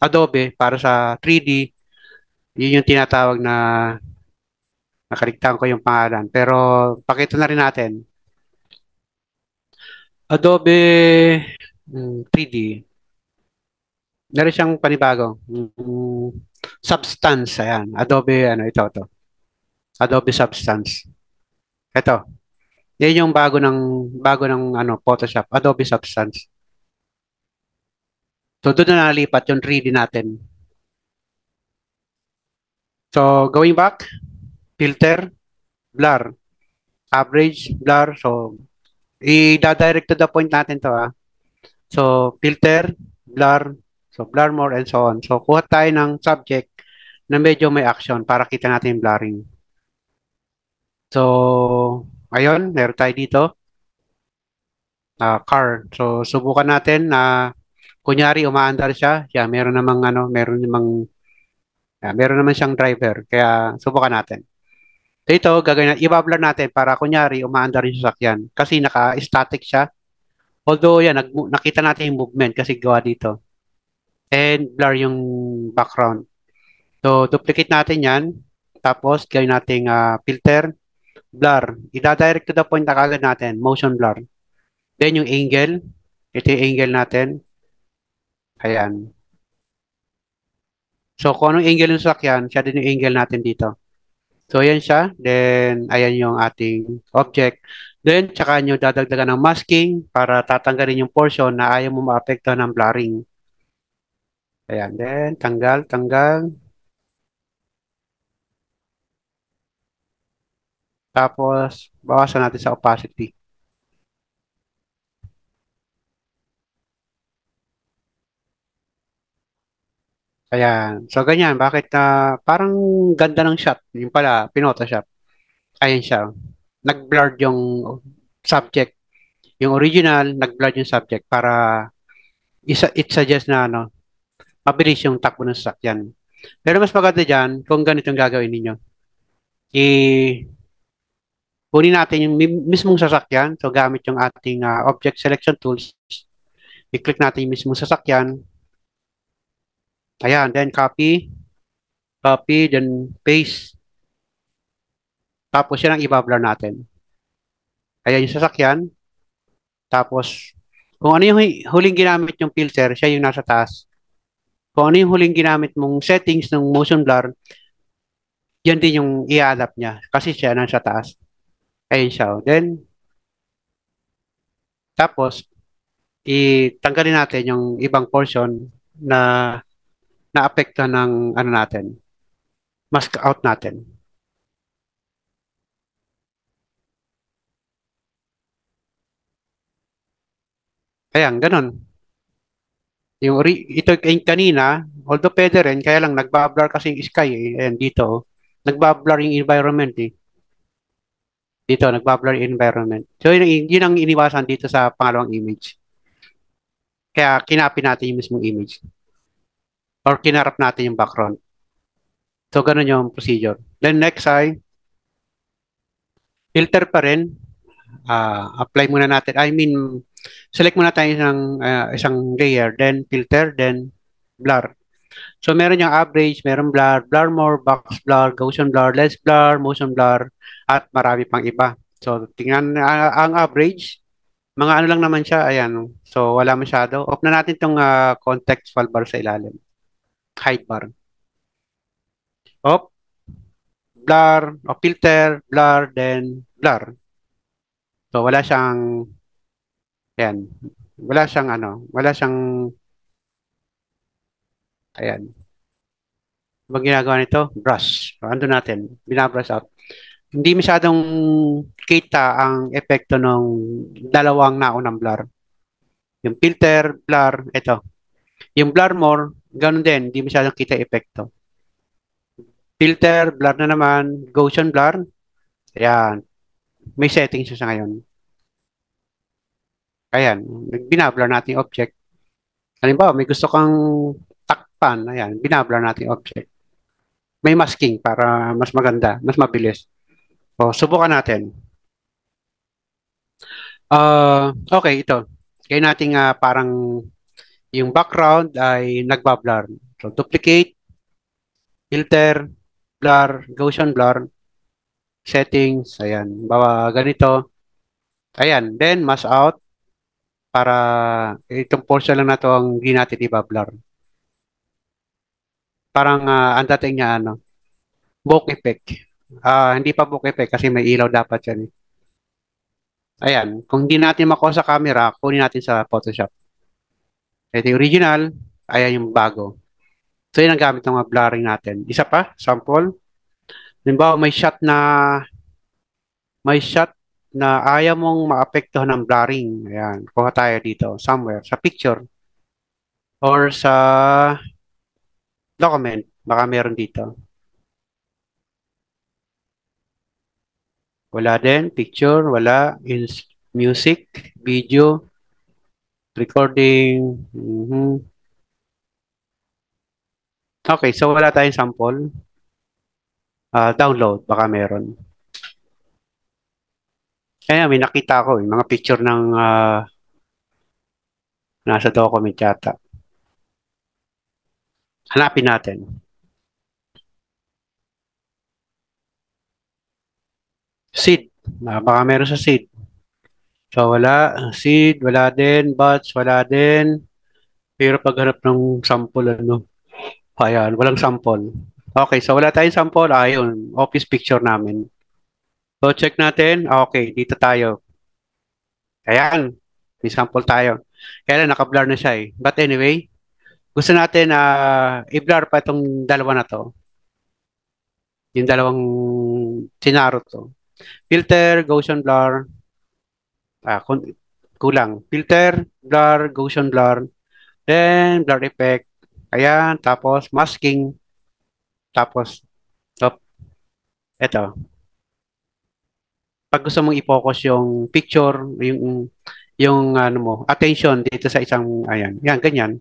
Adobe para sa 3D. Yun yung tinatawag na nakaligtaan ko yung pangalan. Pero pakita na rin natin. Adobe 3D. Meron siyang panibago. Substance. Ayan. Adobe, ito. Adobe Substance. Ito. Yan yung bago ng Photoshop. Adobe Substance. So, doon na nalipat yung 3D natin. So, going back, filter, blur, average, blur. So, i-direct to the point natin to. So, filter, blur, so blur more and so on. So, kuha tayo ng subject na medyo may action para kita natin yung blurring. So, ayun, meron tayo dito. Car. So, subukan natin na kunyari umaandar siya. Yeah, meron naman siyang driver. Kaya, subukan natin. So ito, gagawin na, i-blur natin para kunyari umaandar yung sasakyan. Kasi naka-static siya. Although yan, nakita natin yung movement kasi gawa dito. And blur yung background. So duplicate natin yan. Tapos gawin natin filter, blur. Ida-direct to the point na kagad natin, motion blur. Then yung angle, ito yung angle natin. Ayan. So kung anong angle yung sasakyan, siya din yung angle natin dito. So, ayan siya. Then, ayan yung ating object. Then, tsaka nyo dadagdagan ng masking para tatanggalin yung portion na ayaw mo maapekto ng blurring. Ayan. Then, tanggal, tanggal. Tapos, bawasan natin sa opacity. Ayan. So, ganyan. Bakit parang ganda ng shot. Yung pala, pinotoshop. Ayan siya. Nag-blurred yung subject. Yung original, nag-blurred yung subject para it suggests na mabilis yung takbo ng sasakyan. Pero mas maganda dyan kung ganitong gagawin ninyo. I kunin natin yung mismong sasakyan. So gamit yung ating object selection tools. I-click natin yung mismong sasakyan. Ayan, then copy, copy, then paste. Tapos yan ang i-blur natin. Ayan yung sasakyan. Tapos kung ano yung huling ginamit yung filter, siya yung nasa taas. Kung ano yung huling ginamit mong settings ng motion blur, yan din yung i-adapt niya. Kasi siya nasa taas. Ayun siya. Then, tapos, itanggalin natin yung ibang portion na naapektuhan ng ano natin, mask out natin. Ayan, ganun. Ito kanina, although pwede rin, kaya lang nagbablur kasi yung sky eh. Ayan, dito. Oh. Nagbablur yung environment eh. Dito, nagbablur yung environment. So, yun ang iniwasan dito sa pangalawang image. Kaya kinapin natin yung mismong image. Or kinarap natin yung background. So, ganun yung procedure. Then next ay, filter pa rin. Apply muna natin. I mean, select muna tayo isang layer, then filter, then blur. So meron yung average, meron blur, blur more, box blur, Gaussian blur, lens blur, motion blur, at marami pang iba. So tingnan ang average, mga ano lang naman siya, ayan. So wala masyado. Off na natin tong contextual bar sa ilalim. Hide bar. Off, blur, o filter, blur, then blur. So wala siyang, ayan. Wala siyang, ayan. Pag ginagawa nito, brush. So, ando natin, binabrush out. Hindi masyadong kita ang epekto ng dalawang naunang blur. Yung filter, blur, ito. Yung blur more, ganun din, hindi masyadong kita epekto. Filter, blur na naman, Gaussian blur, ayan. May settings siya sa ngayon. Ayan, binablur natin yung object. Halimbawa, may gusto kang takpan, ayan, binablur natin yung object. May masking para mas maganda, mas mabilis. O, subukan natin. Okay, ito. Kaya natin parang yung background ay nagbablur. So, duplicate, filter, blur, Gaussian blur, settings, ayan. Bawa ganito. Ayan, then mask out para itong portion lang na to ang hindi natin i-blur. Parang ang dating niya bokeh effect. Hindi pa bokeh effect kasi may ilaw dapat yan. Eh. Ayan, kung hindi natin makuha sa camera, kunin natin sa Photoshop. Ito yung original, ayan yung bago. So, yun ang gamit ng mga blurring natin. Isa pa, sample. Halimbawa, may shot na ayaw mong maapektuhan ng blurring. Ayan, kuha tayo dito, somewhere, sa picture or sa document. Baka meron dito. Wala din, picture, wala. Music, video, recording. Okay, so wala tayong sample. Download, baka meron. Kaya may nakita ako, mga picture ng nasa document yata. Hanapin natin. Seed. Baka meron sa seed. So wala. Seed, wala din. Buds, wala din. Pero paghanap ng sample, ano. Ayan, walang sample. Okay, so wala tayong sample. Ayun, office picture namin. So check natin. Okay, dito tayo. Ayan, may sample tayo. Kaya lang, naka-blur na siya eh. But anyway, gusto natin i-blur pa itong dalawa na to. Yung dalawang sinarot to. Filter, Gaussian blur. Kulang. Filter, blur, Gaussian blur. Then, blur effect. Ayan, tapos masking. Tapos, top. Ito. Pag gusto mong i-focus yung picture, yung ano mo, attention dito sa isang, ayan, yan, ganyan.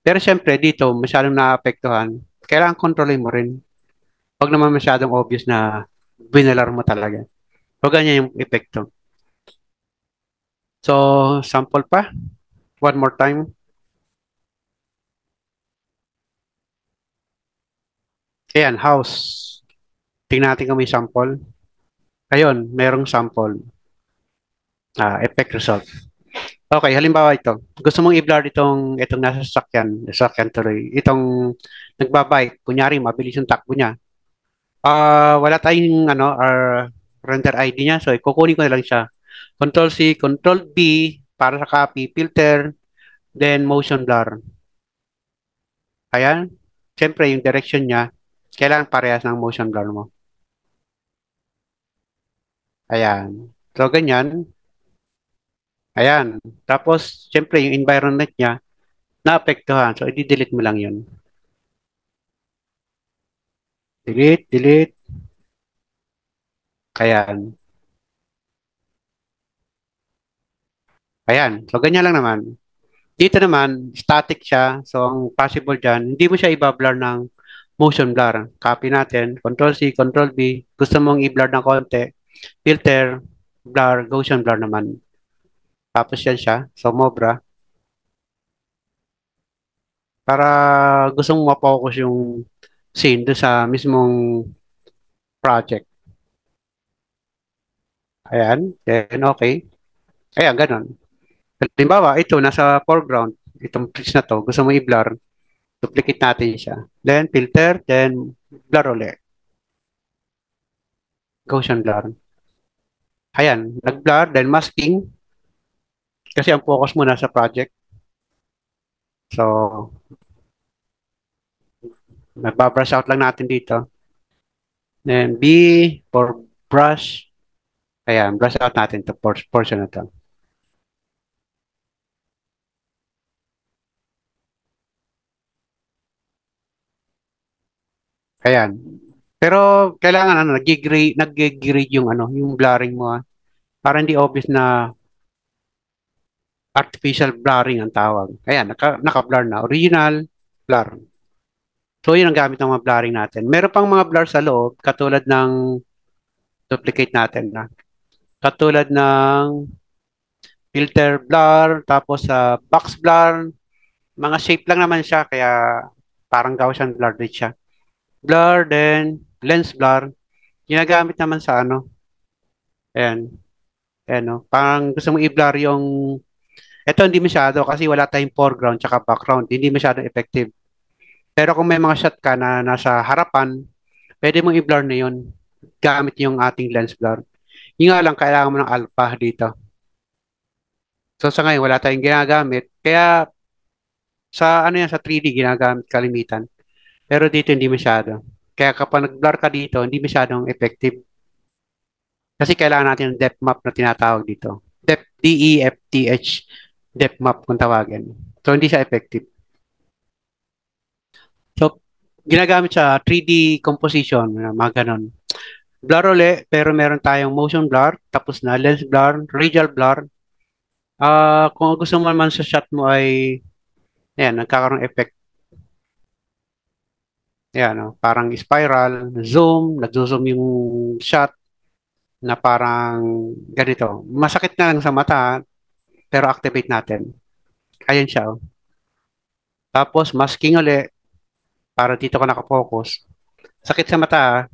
Pero syempre, dito, masyadong naapektuhan. Kailangan kontrolin mo rin. Huwag naman masyadong obvious na binalar mo talaga. Huwag ganyan yung epekto. So, sample pa. One more time. Ayan, house. Tingnan natin kung may sample. Ayun, merong sample. Effect result. Okay, halimbawa ito. Gusto mong i-blur itong nasa sasakyan tuloy. Itong nagbabike, kunyari, mabilis yung takbo niya. Wala tayong render ID niya. So, kukunin ko na lang siya. Control C, Control B para sa copy, filter, then motion blur. Ayan. Siyempre, yung direction niya, kailangan parehas ng motion blur mo. Ayan. So, ganyan. Ayan. Tapos, siyempre, yung environment niya, naapektuhan. So, i-delete mo lang yun. Delete, delete. Ayan. Ayan. So, ganyan lang naman. Dito naman, static siya. So, ang possible dyan, hindi mo siya i-blur ng motion blur. Copy natin. Control C, Control B. Gusto mong i-blur ng konti. Filter, blur, Gaussian blur naman. Tapos yan siya. So, Mobra. Para gusto mong ma-focus yung scene doon sa mismong project. Ayan. Then, okay. Ayan, ganun. Halimbawa, ito, nasa foreground. Itong trees na to, gusto mo i-blur. Duplicate natin siya. Then, filter, then, blur ulit. Gaussian blur. Ayan, nag-blur, then masking. Kasi ang focus mo nasa project. So, nagbabrush out lang natin dito. Then, B for brush. Ayan, brush out natin to portion na to. Ayan. Pero kailangan nag-grade yung yung blurring mo para hindi obvious na artificial blurring ang tawag. Ayan, naka-blur na. Original blur. So, yun ang gamit ng mga blurring natin. Meron pang mga blur sa loob, katulad ng duplicate natin na. Katulad ng filter blur, tapos sa box blur, mga shape lang naman siya, kaya parang Gaussian blur din siya. Blur, then lens blur, ginagamit naman sa ayan, ayan, no? Parang gusto mong i-blur yung, eto hindi masyado kasi wala tayong foreground tsaka background, hindi masyado effective. Pero kung may mga shot ka na nasa harapan, pwede mong i-blur na yun gamit yung ating lens blur. Yung nga lang, kailangan mo ng alpha dito. So sa ngayon, wala tayong ginagamit. Kaya sa sa 3D ginagamit kalimitan. Pero dito hindi masyado. Kaya kapag nag-blur ka dito, hindi masyadong effective. Kasi kailangan natin ng depth map na tinatawag dito. Depth, D-E-F-T-H, depth map kung tawagin. So hindi siya effective. So ginagamit sa 3D composition, mga ganun. Blur uli, pero meron tayong motion blur, tapos na lens blur, radial blur. Kung gusto mo naman sa shot mo ay, ayan, nagkakaroon effect. Ayan, parang spiral, zoom, nag-zoom yung shot. na parang ganito. Masakit na lang sa mata, pero activate natin. Ayan siya. Oh. Tapos masking uli para dito ka nakafocus. Sakit sa mata.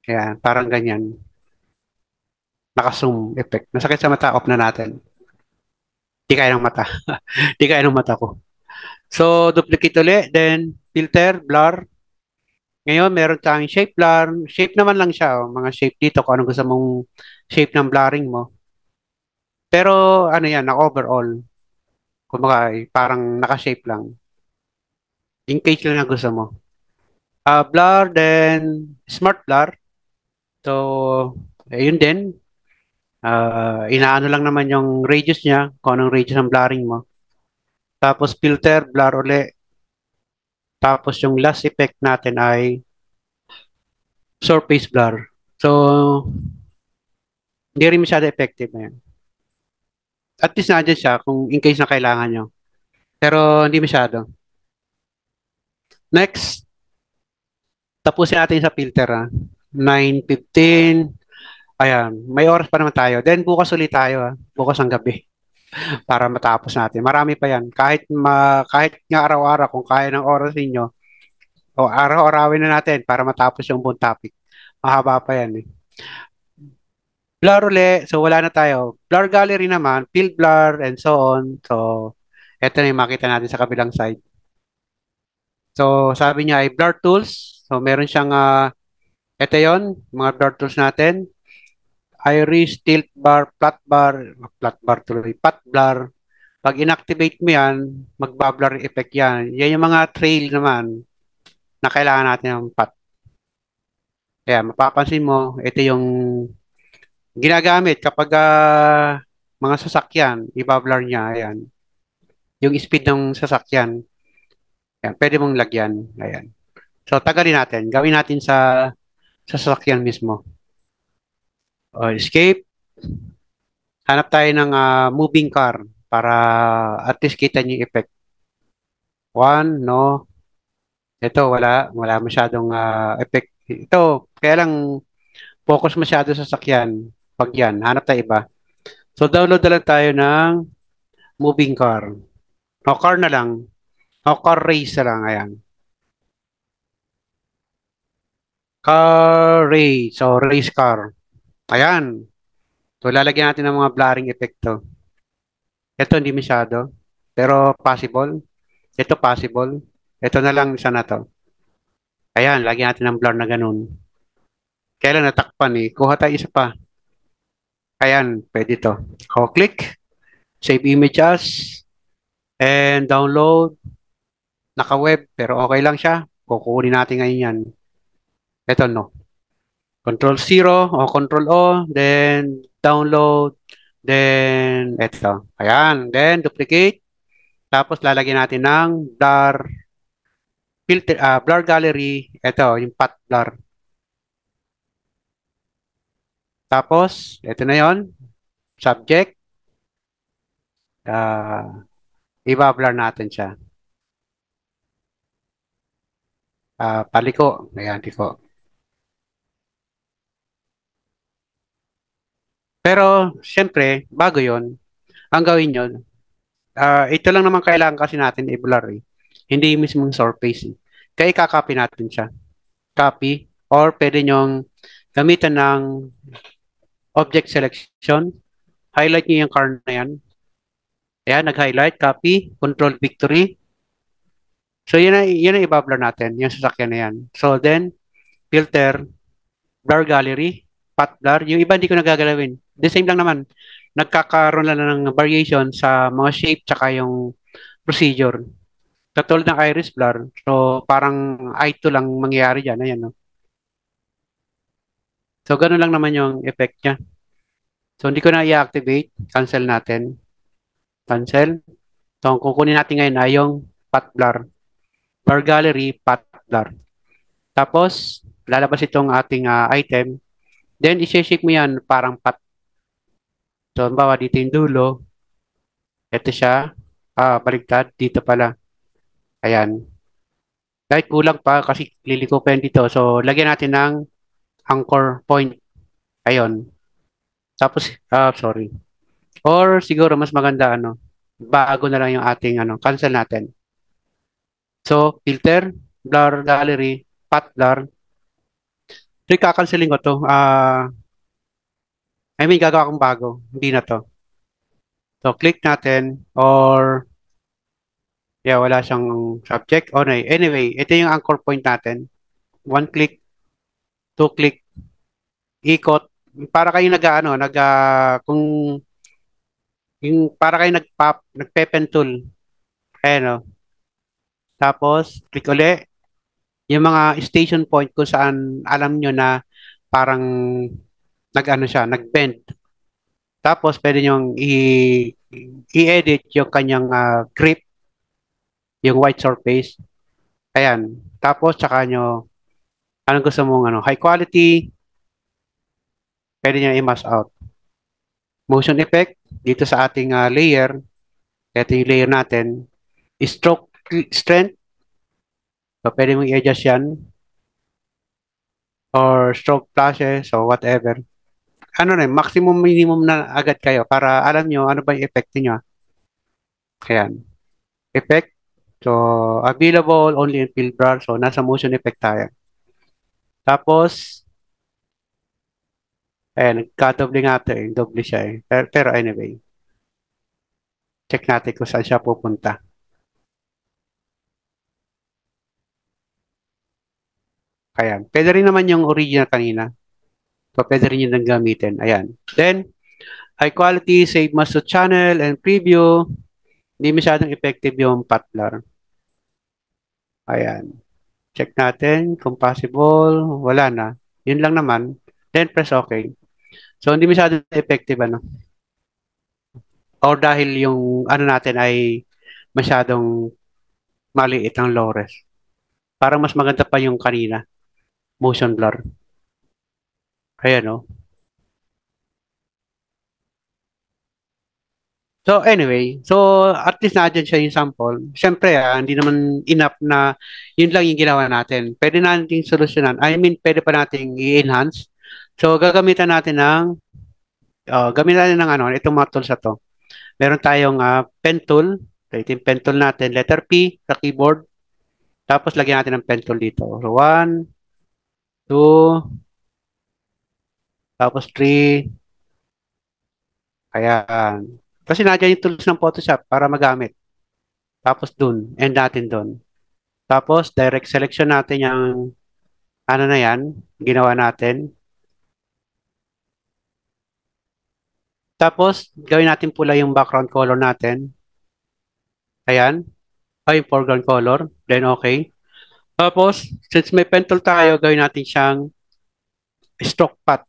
Ayan, parang ganyan. Naka-zoom effect. Masakit sa mata, off na natin. Di kaya ng mata. Di kaya ng mata ko. So, duplicate uli. Then, filter, blur. Ngayon, meron tayong shape blur. Shape naman lang siya. Oh. Mga shape dito kung anong gusto mong shape ng blurring mo. Pero, ano yan, na-overall. Kumbaga, parang naka-shape lang. In case lang na gusto mo. Blur, then smart blur. So, yun din. Inaano lang naman yung radius niya, kung anong radius ng blurring mo. Tapos filter, blur uli. Tapos yung last effect natin ay surface blur. So, hindi rin masyado effective na yan. At least nandiyan siya kung in case na kailangan nyo. Pero hindi masyado. Next, tapusin natin sa filter. 9:15. Ayan, may oras pa naman tayo. Then bukas ulit tayo. Bukas ang gabi para matapos natin. Marami pa yan. Kahit nga araw-araw, kung kaya ng oras ninyo, o araw-arawin na natin para matapos yung buong topic. Mahaba pa yan eh. Blur uli, so wala na tayo. Blur gallery naman, field blur, and so on. So, eto na yung makita natin sa kabilang side. So, sabi niya ay blur tools. So, meron siyang, eto yon mga blur tools natin. Iris, tilt bar, flat bar tuloy, path blur. Pag inactivate mo yan, magbablur effect yan. Yan yung mga trail naman na kailangan natin ng path. Kaya mapapansin mo, ito yung ginagamit kapag mga sasakyan, ibablur niya, ayan. Yung speed ng sasakyan, ayan, pwede mong lagyan, ayan. So, tagalin natin. Gawin natin sa sasakyan mismo. O, escape. Hanap tayo ng moving car para at least kita niyo yung effect. One, no. Ito, wala masyadong effect. Ito, kaya lang focus masyado sa sasakyan. Pag yan, hanap tayo iba. So, download na lang tayo ng moving car. O, car na lang. O, car race na lang. Ayan. Car race. So, race car. Ayan. So, lalagyan natin ng mga blurring effect to. Ito, hindi masyado. Pero, possible. Ito, possible. Ito na lang isa na to. Ayan, lagyan natin ng blur na ganun. Kailan natakpan eh. Kuha tayo isa pa. Ayan, pwede to. O, click. Save image as. And download. Naka-web, pero okay lang siya. Kukunin natin ngayon yan. Ito, no. Control 0 o Control O, then download, then ito. Ayan, then duplicate. Tapos lalagyan natin ng blur filter, blur gallery. Ito, yung path blur. Tapos, ito na yon subject. Iba-blur natin siya. Paliko. Ayan, tiko. Pero, syempre, bago yon ang gawin yon ito lang naman kailangan kasi natin i-blur eh. Hindi yung mismong surface eh. Kaya kakopy natin siya. Copy. Or pwede nyong gamitan ng object selection. Highlight nyo yung car na yan. Ayan, nag-highlight. Copy. Control victory. So, yun ang i-blur natin. Yung sasakyan na yan. So, then, filter, blur gallery, path blur. Yung iba hindi ko nagagalawin. The same lang naman. Nagkakaroon lang ng variation sa mga shape tsaka yung procedure. Katulad ng iris blur. So, parang I2 lang mangyayari dyan. Ayan, no? So, ganun lang naman yung effect niya. So, hindi ko na i-activate. Cancel natin. Cancel. So, ang kukunin natin ngayon ay yung path blur. Blur gallery, path blur. Tapos, lalabas itong ating item. Then, isi-shape mo yan parang path. So, bawa dito yung dulo. Ito siya. Baligtad. Dito pala. Ayan. Kahit kulang pa kasi liliko pa yan dito. So, lagyan natin ng anchor point. Ayun. Tapos, sorry. Or siguro mas maganda bago na lang yung ating cancel natin. So, filter, blur gallery, path blur. So, ikakanceling ko to. I mean, gagawa kong bago. Hindi na to. So, click natin or yeah, wala siyang subject. Oh, no. Anyway, ito yung anchor point natin. One click, two click, ikot. Para kayo kung yung para kayo nagpe-pen tool. Ayan, oh. Tapos, click uli. Yung mga station point kung saan alam nyo na parang nag-bend. Tapos, pwede nyo i-edit yung kanyang grip, yung white surface. Ayan. Tapos, tsaka nyo, anong gusto mong high quality, pwede nyo i-mask out. Motion effect, dito sa ating layer, ito yung layer natin, stroke strength, so pwede mong i-adjust yan, or stroke flashes, so whatever. Maximum minimum na agad kayo para alam nyo ano ba yung effect niyo. Ayan. Effect. So, available only in field bar. So, nasa motion effect tayo. Tapos, ayan, nagka-doble nga ito eh. Doble siya eh. Pero anyway, check natin kung saan siya pupunta. Ayan. Pwede rin naman yung original kanina. So, pwede rin yun nang gamitin. Ayan. Then, high quality, save master channel and preview. Hindi masyadong effective yung patlar. Ayan. Check natin kung possible. Wala na. Yun lang naman. Then, press OK. So, hindi masyadong effective or dahil yung natin ay masyadong maliit ang low res. Parang mas maganda pa yung kanina, motion blur. Ayan, no? So anyway, so at least na siya yung sample. Siyempre, hindi naman enough na yun lang yung ginawa natin. Pwede natin solusyonan. I mean, pwede pa natin i-enhance. So gagamitan natin itong mga tools na to. Meron tayong pen tool. So, ito yung pen tool natin. Letter P sa keyboard. Tapos lagyan natin ng pen tool dito. So, 1, 2, tapos 3. Ayan. Kasi nandiyan yung tools ng Photoshop para magamit. Tapos dun, end natin dun. Tapos direct selection natin yung na yan, ginawa natin. Tapos gawin natin pula yung background color natin. Ayan. Ay, yung foreground color. Then okay. Tapos, since may pen tool tayo, gawin natin siyang stroke path.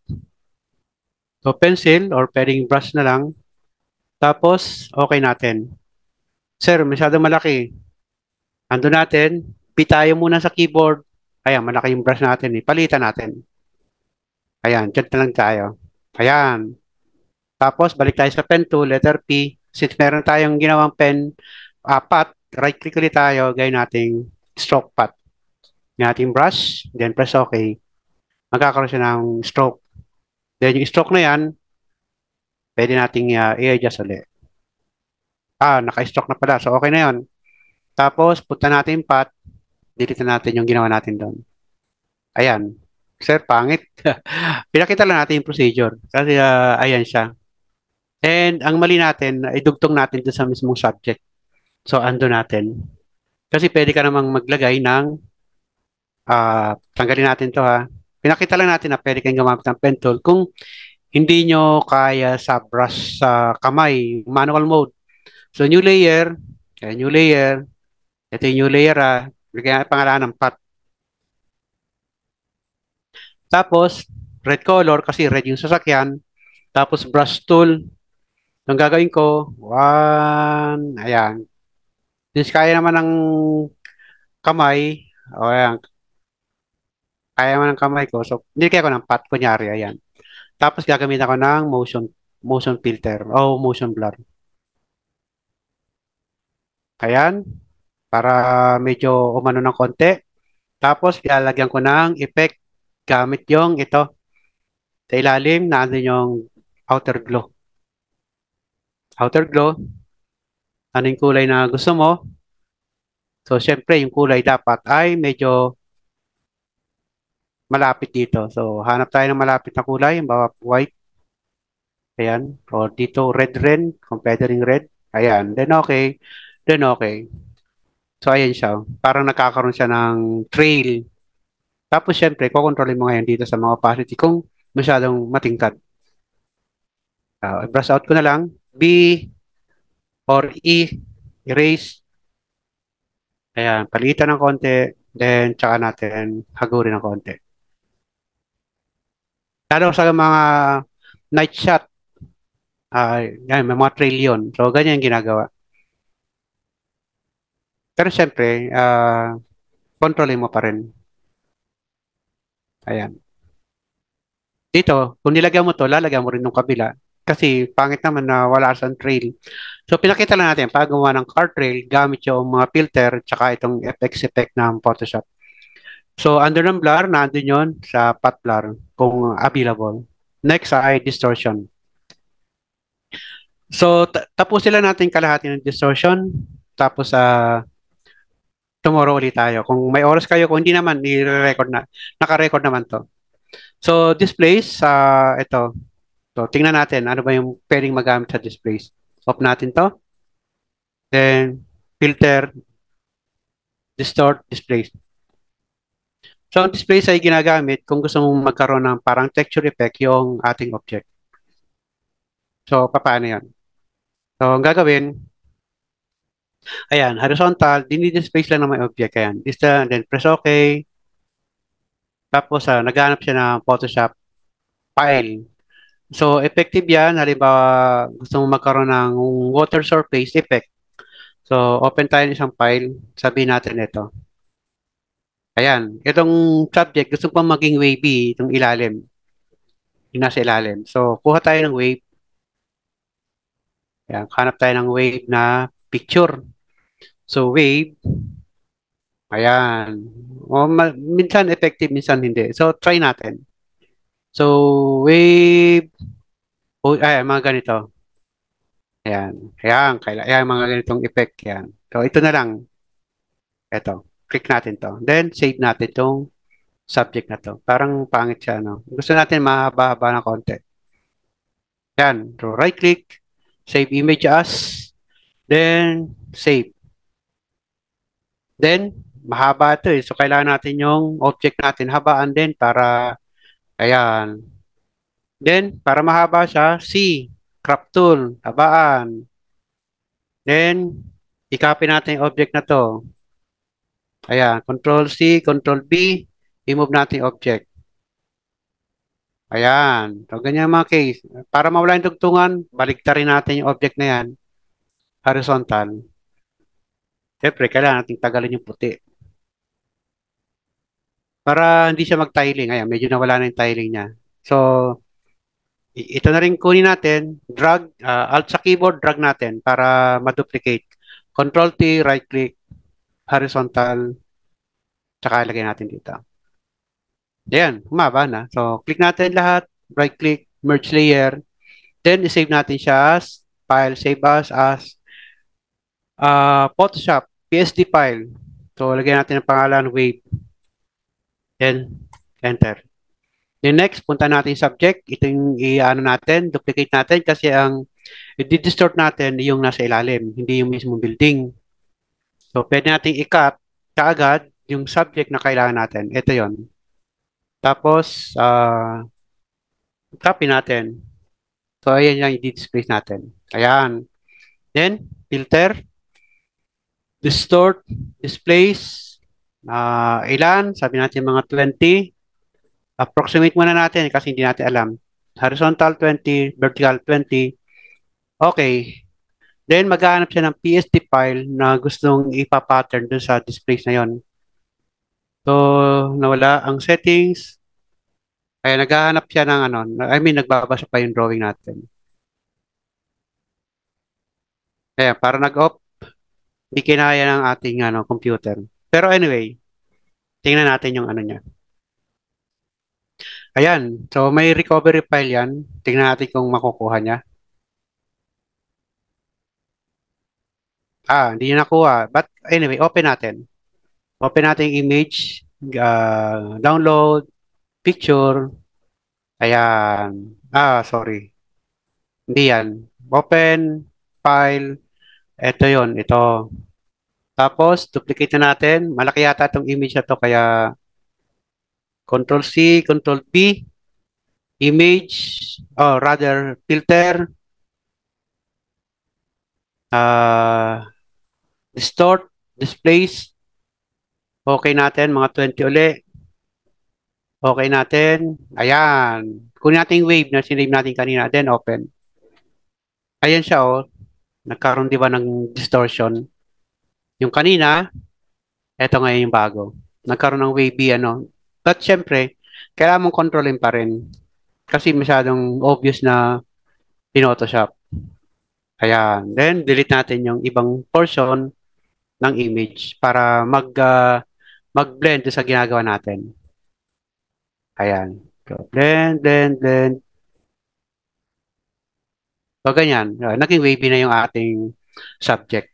So pencil or pwedeng brush na lang. Tapos, okay natin. Sir, masyado malaki. Ando natin, P tayo muna sa keyboard. Ayan, malaki yung brush natin eh. Palitan natin. Ayan, dyan na lang tayo. Ayan. Tapos, balik tayo sa pen tool, letter P. Since meron tayong ginawang pen, path, right click ulit tayo, gawin nating stroke path. Gawin nating brush, then press OK. Magkakaroon siya ng stroke. Then yung stroke na yan, pwede nating i-adjust ulit. Naka-stroke na pala. So, okay na yon. Tapos, punta natin yung path, delete na natin yung ginawa natin doon. Ayan. Sir, pangit. Pinakita lang natin yung procedure. Kasi, ayan siya. And ang mali natin, idugtong natin doon sa mismong subject. So, ando natin. Kasi pwede ka namang maglagay ng, tanggalin natin to ha. Pinakita lang natin na pwede kayong gumamit ng pen tool. Kung hindi nyo kaya sa brush sa kamay, manual mode. So, new layer. Kaya new layer. Ito yung new layer ha. Bigyan natin pangalan ng path. Tapos, red color kasi red yung sasakyan. Tapos, brush tool. Ang gagawin ko, ayan. Since kaya naman ng kamay, ayan, kaya naman ng kamay ko. So, nilagay ko ng path, kunyari, ayan. Tapos, gagamit ako ng motion filter o motion blur. Ayan, para medyo umano ng konti. Tapos, ilalagyan ko ng effect gamit yung ito. Sa ilalim, nandun yung outer glow. Outer glow, ano yung kulay na gusto mo? So, syempre, yung kulay dapat ay medyo malapit dito. So, hanap tayo ng malapit na kulay, yung bawat white. Ayan. O dito, red rin, kung pwede ring red. Ayan. Then okay. Then okay. So, ayan siya. Parang nagkakaroon siya ng trail. Tapos, syempre, kukontrolin mo ngayon dito sa mga opacity kung masyadong matingkad. Brush out ko na lang. B or E, erase. Ayan, palitan ng konti. Then, tsaka natin hagurin ng konti. Lalo sa mga night shot, yan, may mga trail yun. So, ganyan yung ginagawa. Pero syempre, kontrolin mo pa rin. Ayan. Dito, kung nilagyan mo to, lalagyan mo rin ng kabila. Kasi pangit naman na wala siyang trail. So, pinakita lang natin, paggawa ng car trail, gamit yung mga filter, tsaka itong FX effect ng Photoshop. So, under ng blur, nandun yun sa path blur, kung available. Next ay distortion. So, tapusin lang natin kalahati ng distortion. Tapos, tomorrow ulit tayo. Kung may oras kayo, kung hindi naman, i-record na. Naka-record naman to. So, displays, ito. So, tingnan natin, ano ba yung pwedeng magamit sa displays. Off natin to. Then, filter, distort, displays. So, ang displays ay ginagamit kung gusto mong magkaroon ng parang texture effect yung ating object. So, paano yan? So, ang gagawin, ayan, horizontal, dinidisplace lang ng may object. Ayan, then press OK. Tapos, naghanap siya ng Photoshop file. So, effective yan. Halimbawa, gusto mong magkaroon ng water surface effect. So, open tayo ng isang file. Sabihin natin ito. Ayan, itong subject, gusto ko maging wavy, itong ilalim. Yung nasa ilalim. So, kuha tayo ng wave. Ayan, hanap tayo ng wave na picture. So, wave. Ayan. Minsan effective, minsan hindi. So, try natin. So, wave. Ay, mga ganito. Ayan. Ayan, mga ganitong effect. Ayan. So, ito na lang. Ito. Click natin to. Then, save natin itong subject na to. Parang pangit siya, no? Gusto natin mahaba-haba ng konti. Yan. So, right-click, save image as, then, save. Then, mahaba ito eh. So, kailangan natin yung object natin habaan din para, ayan. Then, para mahaba siya, C, crop tool, habaan. Then, i-copy natin yung object na to. Ayan, Control C, Control B, i-move natin yung object. Ayan. So, ganyan mga case. Para mawala yung tugtungan, baliktarin natin yung object na yan. Horizontal. Siyempre, kailangan natin tagalin yung puti. Para hindi siya mag-tiling. Ayan, medyo nawala na yung tiling niya. So, ito na rin kunin natin. Drag, alt sa keyboard, drag natin para ma-duplicate. Control T, right-click, horizontal, tsaka ilagay natin dito. Ayan, humaba na. So, click natin lahat, right-click, merge layer, then save natin siya as file, save as Photoshop, PSD file. So, lagyan natin ang pangalan, wave. Then, enter. Then next, punta natin yung subject. Ito yung i-ano natin, duplicate natin kasi ang i-distort natin yung nasa ilalim, hindi yung mismo building. So, pwede natin i-cut kaagad yung subject na kailangan natin. Ito yon. Tapos, copy natin. So, ayan yung i-display natin. Ayan. Then, filter, distort, displace, ilan? Sabi natin mga 20. Approximate muna natin kasi hindi natin alam. Horizontal 20, vertical 20. Okay. Then maghahanap siya ng PSD file na gustong ipa-pattern dun sa displays na yon. So, nawala ang settings. Kaya naghahanap siya ng ano, nagbabasa pa yung drawing natin. Kaya para nag-off, hindi kinaya ng ating computer. Pero anyway, tingnan natin yung ano niya. Ayan. So may recovery file yan. Tingnan natin kung makukuha niya. Hindi niya nakuha. But anyway, open natin. Open natin yung image. Download. Picture. Ayan. Sorry. Hindi yan. Open. File. Ito yon. Ito. Tapos, duplicate na natin. Malaki yata itong image na to. Kaya, Control C, Control V. Image. Rather, filter. Ah, distort. Displace. Okay natin. Mga 20 uli. Okay natin. Ayan. Kunin natin yung wave na sinave natin kanina. Then open. Ayan siya oh. Nagkaroon di ba ng distortion. Yung kanina, eto ngayon yung bago. Nagkaroon ng wavy ano. But syempre, kailangan mong kontrolin pa rin. Kasi masyadong obvious na Photoshop. Ayan. Then, delete natin yung ibang portion ng image para mag-blend sa ginagawa natin. Ayan. So, blend, blend, blend. So, ganyan. Naging wavy na yung ating subject.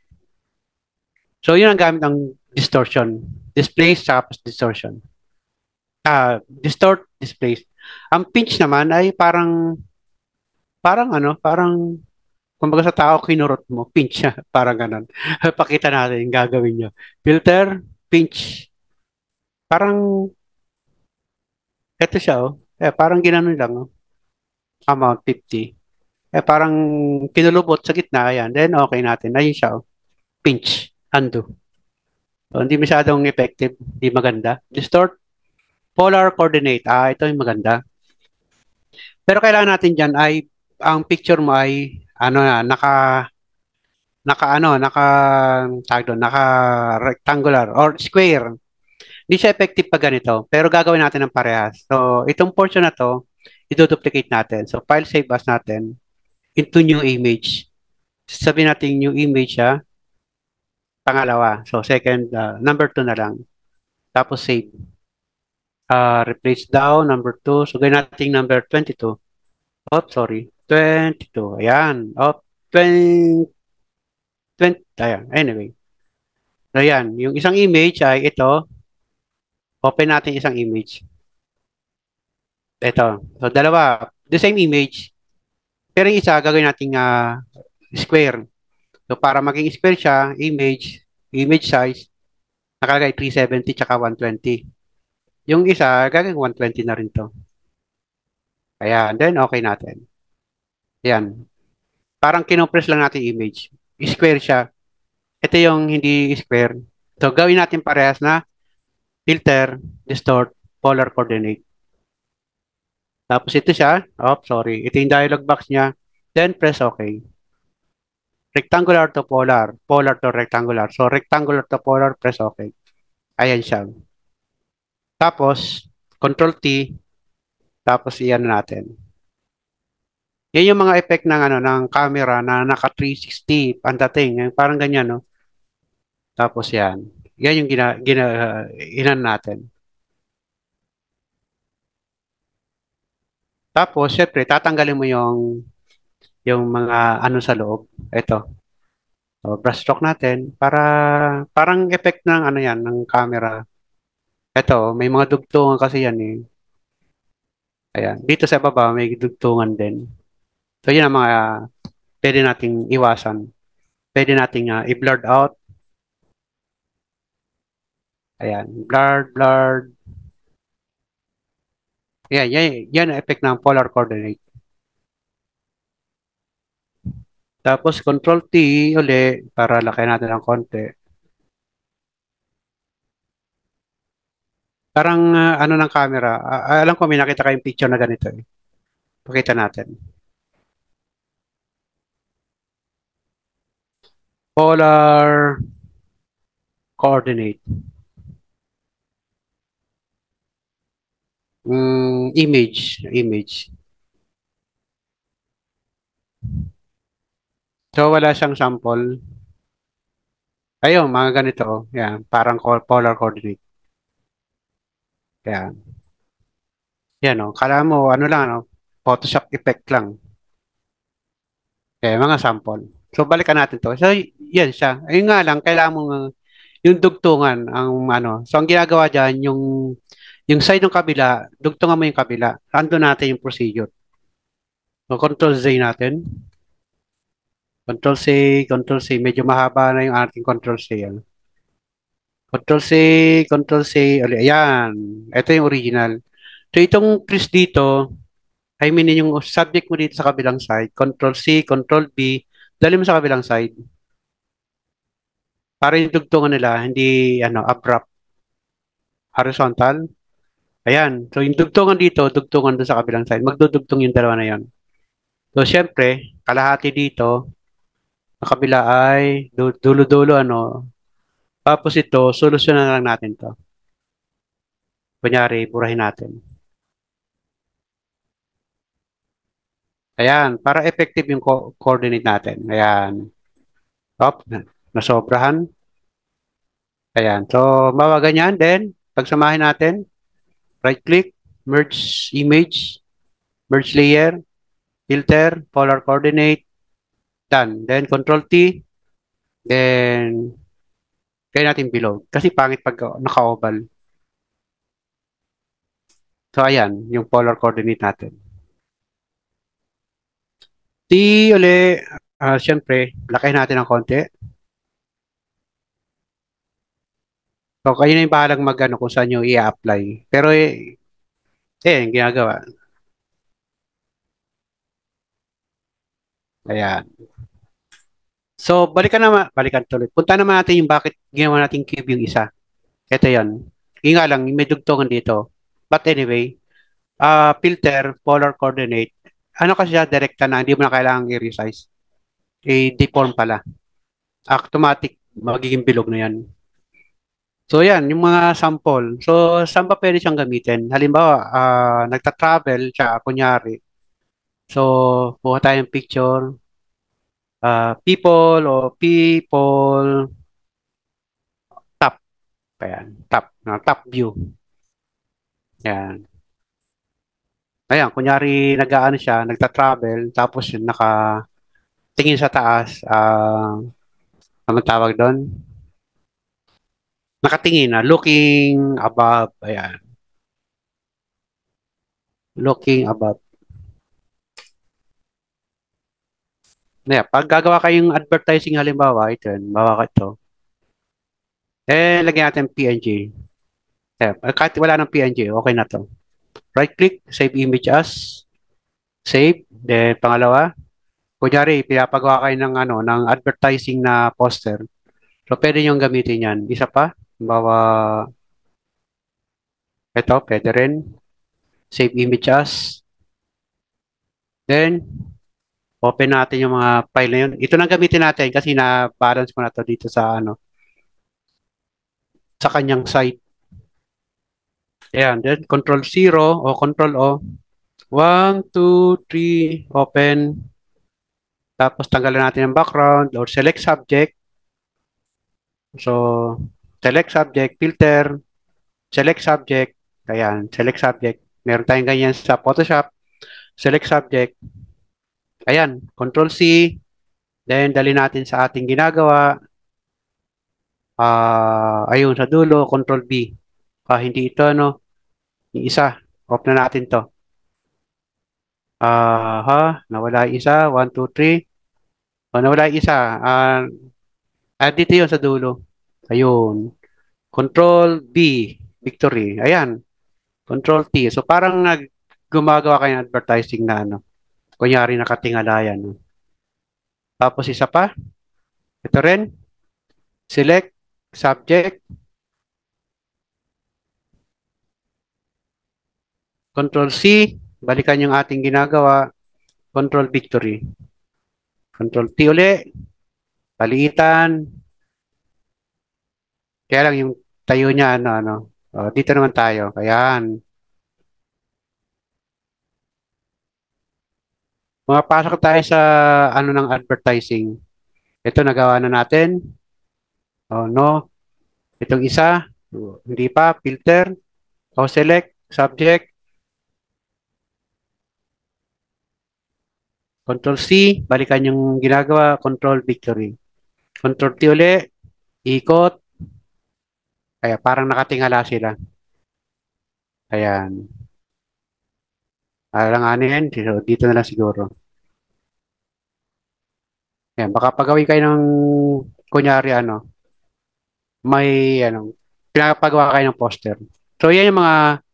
So, yun ang gamit ng distortion. Displace tapos distortion. Distort, displace. Ang pinch naman ay parang kumbaga sa tao kinurot mo, pinch siya, parang ganun. Pakita natin yung gagawin nyo. Filter, pinch. Parang, eto siya oh. Parang ginanon lang oh. Amount 50. Parang kinulubot sa gitna, ayan. Then, okay natin. Ayun siya oh. Pinch, undo. So, hindi masyadong effective, hindi maganda. Distort, polar coordinate. Ito yung maganda. Pero kailangan natin dyan ay, ang picture mo ay, ano na, tawag doon, naka rectangular or square. Hindi siya effective pag ganito, pero gagawin natin ng parehas. So, itong portion na to, i-duplicate natin. So, file save as natin into new image. Sabihin natin new image siya, pangalawa. So, second, number 2 na lang. Tapos save. Replace down, number 2. So, gawin natin number 22. Sorry. 22. Ayan. 20, 20. Ayan. Anyway. Ayan. Yung isang image ay ito. Open natin isang image. Ito. So, dalawa. The same image. Pero yung isa, gagawin natin square. So, para maging square siya, image size, nakalagay 370 tsaka 120. Yung isa, gagawin 120 na rin to. Ayan. Then, okay natin. Ayan. Parang kinompress lang natin image. Square siya. Ito yung hindi square. So, gawin natin parehas na filter, distort, polar coordinate. Tapos ito siya. Sorry. Ito yung dialog box niya. Then, press OK. Rectangular to polar. Polar to rectangular. So, rectangular to polar, press OK. Ayan siya. Tapos, Control T. Tapos, iyan natin. Yan yung mga effect ng ng camera na naka 360 ang dating. Parang ganyan, no? Tapos yan. Yan yung inan natin. Tapos, syempre, tatanggalin mo yung mga ano sa loob. Ito. So, brush stroke natin para parang effect ng ano yan, ng camera. Ito, may mga dugtungan kasi yan eh. Ayan. Dito sa baba, may dugtungan din. So, yun ang mga pwede nating iwasan. Pwede nating i-blurred out. Ayan. Blurred, blurred. Ayan, yan ang effect ng polar coordinate. Tapos, Control T uli para laki natin ng konti. Parang ano ng camera. Alam ko may nakita kayong picture na ganito eh. Pakita natin. Polar coordinate. Image. So, wala siyang sample. Ayun, mga ganito. Yan, parang polar coordinate. Yan. Yan o, kala mo, ano lang, no? Photoshop effect lang. Mga sample. So, balikan natin to. So, yan siya. Ayun nga lang, kailangan mo yung dugtungan ang ano. So, ang ginagawa dyan, yung side ng kabila, dugtungan mo yung kabila. Ando natin yung procedure. So, Control Z natin. Control C, Control C. Medyo mahaba na yung ating Control C. Yan. Control C, Control C. Uli, ayan. Ito yung original. So, itong crease dito, I mean, yung subject mo dito sa kabilang side, Control C, Control B, dali mo sa kabilang side. Para yung dugtungan nila, hindi ano, abrupt, horizontal. Ayan. So, yung dugtungan dito, dugtungan doon sa kabilang side. Magdudugtong yung dalawa na yon. So, syempre, kalahati dito, sa kabila ay dulo-dulo, ano. Tapos ito, solusyonan na lang natin to. Kunyari, burahin natin. Ayan, para effective yung coordinate natin. Ayan. Top, nasobrahan. Ayan. So, bawa ganyan. Then, pagsamahin natin, right click, merge image, merge layer, filter, polar coordinate, done. Then, control T, then, kaya natin below. Kasi pangit pag naka-oval. So, ayan, yung polar coordinate natin. T uli, syempre, lakayin natin ng konti. So, kayo na yung bahalang mag-ano kung saan nyo i-apply. Pero, yung ginagawa. Ayan. So, balikan tuloy. Punta naman natin yung bakit ginawa natin cube yung isa. Ito yan. Yung nga lang, may dugtungan dito. But anyway, filter, polar coordinate. Ano kasi siya, direkta na, hindi mo na kailangan i-resize. I-deform pala. Automatic, magiging bilog na yan. So yan, yung mga sample. So saan ba pwede siyang gamitin? Halimbawa, nagta-travel siya, kunyari. So, kuha tayong picture. People o people top. Ayan, top. Top view. Yan. Ayan, kunyari nag-aano siya, nagta-travel, tapos yun, nakatingin sa taas, ano tawag doon? Nakatingin na, looking above. Ayan, looking above. Pag gagawa kayong advertising halimbawa, ito yun, bawa ka ito. Lagyan natin PNG. Kahit wala ng PNG, okay na to. Right click, save image as, save. Then pangalawa, kunyari, pinapagawa kayo ng, ano, ng advertising na poster. So, pwede nyo gamitin yan. Isa pa, bawa, ito, pwede rin. Save image as. Then, open natin yung mga file na yun. Ito na gamitin natin kasi na-balance ko na to dito sa, ano, sa kanyang site. Ayan, then control 0 o control O. 1, 2, 3, open. Tapos tanggalan natin yung background or select subject. So, select subject, filter, select subject. Ayan, select subject. Meron tayong ganyan sa Photoshop. Select subject. Ayan, control C. Then, dali natin sa ating ginagawa. Ayun, sa dulo, control B. Hindi ito, no? Yung isa, off na natin to. Nawala yung isa. 1, 2, 3. Nawala yung isa. Dito yun sa dulo. Ayun. Control B. Victory. Ayan. Control T. So, parang gumagawa kayo ng advertising na ano. Kunyari nakatingala yan. No? Tapos isa pa. Ito rin. Select. Subject. Control C. Balikan yung ating ginagawa. Control Victory. Control T uli. Palitan. Kaya lang yung tayo niya, ano, ano. Dito naman tayo. Ayan. Mapasok tayo sa, ano, ng advertising. Ito, nagawa na natin. Oh, no. Itong isa. Hindi pa. Filter. O select. Subject. Control C, balikan yung ginagawa, Control Victory. Control T uli, ikot, kaya parang nakatingala sila. Ayan. Alanganin, dito na lang siguro. Ayan, baka pagawin kayo ng, kunyari may, pinapagawa kayo ng poster. So, yan yung mga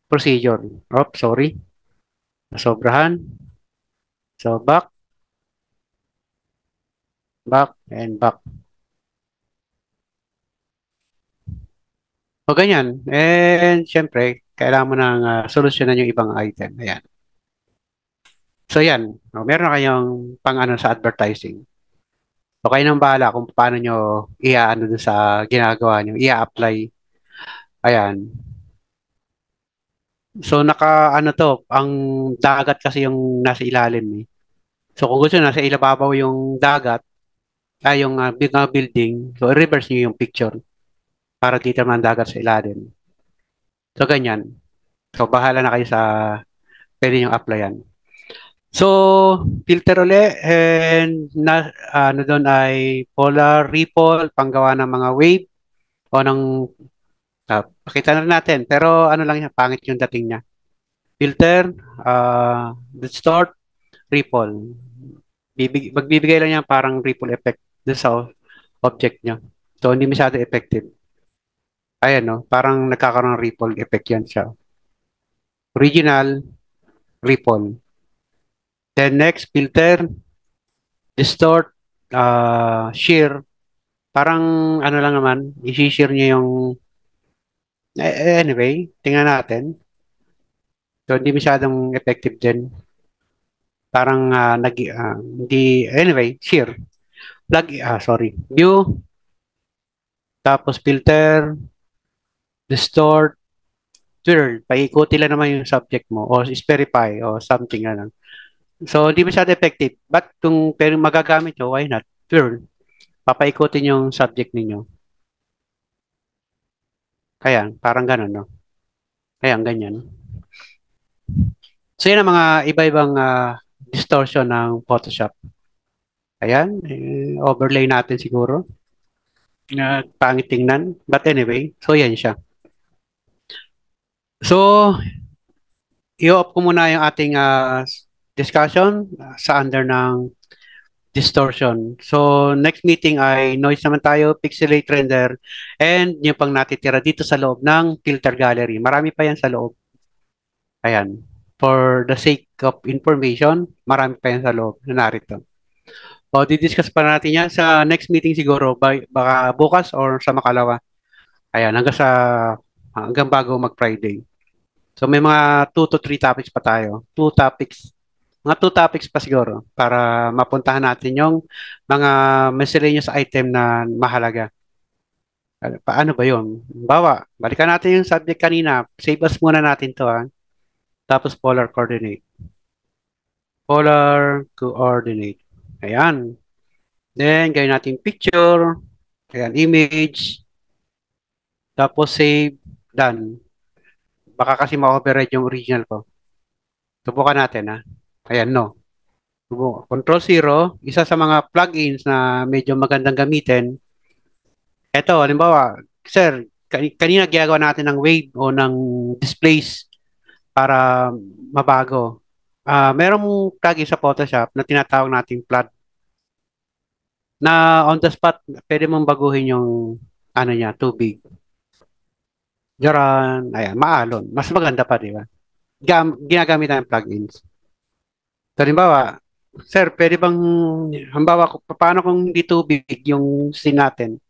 procedure. Oops, sorry. Nasobrahan. So, back, and back. O ganyan. And syempre, kailangan mo nang solusyonan yung ibang item. Ayan. So yan. O, meron na kayong pang ano sa advertising. O kayo nang bahala kung paano nyo i-ano dun sa ginagawa nyo. I-apply. Ayan. So naka ano to, ang dagat kasi yung nasa ilalim eh. So kung gusto nasa ilababaw yung dagat, yung building, so i-reverse nyo yung picture para dito naman dagat sa ilalim. So ganyan. So bahala na kayo sa pwede nyo applyan. So, filter uli and ano doon ay polar ripple, panggawa ng mga wave o ng pakita na rin natin. Pero ano lang yan, pangit yung dating niya. Filter, distort, ripple. Magbibigay lang yan parang ripple effect doon sa object niya. So, hindi masyado effective. Ayan, no? Parang nagkakaroon ng ripple effect yan siya. Original, ripple. Then next, filter, distort, shear. Parang ano lang naman, i-share niya yung anyway, tingnan natin. So hindi masyadong effective din. Parang hindi anyway, share. Sorry. View, tapos filter, distort, twirl. Paikuti lang naman yung subject mo o verify o something ano. So hindi masyado effective. But kung pero magagamit nyo, why not? Twirl. Papaikutin yung subject ninyo. Kaya, parang ganun, no? Kaya, ganyan. So, yan ang mga iba-ibang distortion ng Photoshop. Ayan, overlay natin siguro. Pangit tingnan. But anyway, so yan siya. So, i-off ko muna yung ating discussion sa under ng distortion. So, next meeting ay noise naman tayo, pixelate render, and yung pang natitira dito sa loob ng filter gallery. Marami pa yan sa loob. Ayan. For the sake of information, marami pa yan sa loob na narito. O, di-discuss pa natin yan sa next meeting siguro, baka bukas or sa makalawa. Ayan, hanggang bago mag-Friday. So, may mga 2 to 3 topics pa tayo. 2 topics. Mga 2 topics pa siguro para mapuntahan natin yung mga miscellaneous item na mahalaga. Paano ba yun? Bawa, balikan natin yung subject kanina. Save as muna natin to ha. Tapos polar coordinate. Polar coordinate. Ayan. Then, gawin natin picture. Ayan, image. Tapos save. Done. Baka kasi ma-override yung original ko. Subukan natin ha. Ayan, no. Control 0. Isa sa mga plugins na medyo magandang gamitin. Ito, halimbawa, sir, kanina ginagawa natin ng wave o ng displays para mabago. Merong plugin sa Photoshop na tinatawag nating flood na on the spot, pwede mong baguhin yung ano niya, tubig. Diyan, ayan, maalon. Mas maganda pa, di ba? Ginagamit ng plugins. So, halimbawa, sir, pwede bang, halimbawa, paano kung hindi tubig yung scene natin?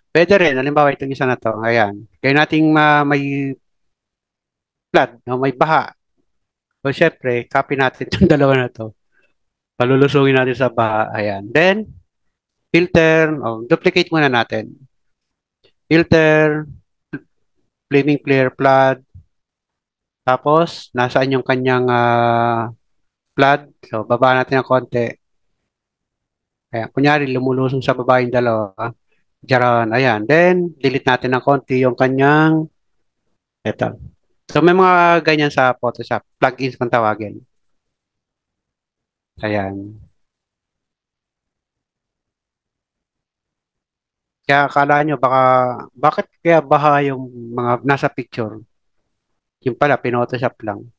Pwede rin, halimbawa, itong isa na to, ayan. Kaya nating may flood, no, may baha. So, syempre, copy natin itong dalawa na to. Palulusungin natin sa baha, ayan. Then, filter, duplicate muna natin. Filter, flaming flare flood, tapos, nasaan yung kanyang flood? So, baba natin ng konti. Ayan, kunyari, lumulusong sa baba yung dalawa. Diyan, ayan. Then, delete natin ng konti yung kanyang, eto. So, may mga ganyan sa Photoshop. Plugins kung tawagin. Ayan. Kaya akala nyo baka, bakit kaya baha yung mga nasa picture? Yung pala, pinotoshop lang.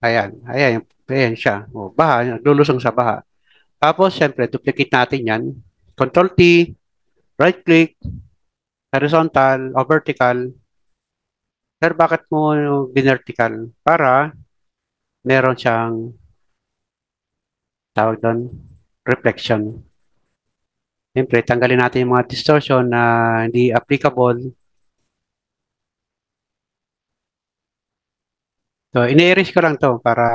Ayan, ayan, ayan siya. O, baha, lulusong sa baha. Tapos, syempre, duplicate natin yan. Control T, right click, horizontal o vertical. Sir, bakit mo binertical? Para meron siyang tawag doon, reflection. Siyempre, tanggalin natin yung mga distortion na hindi applicable. So, ine-erase ko lang to para,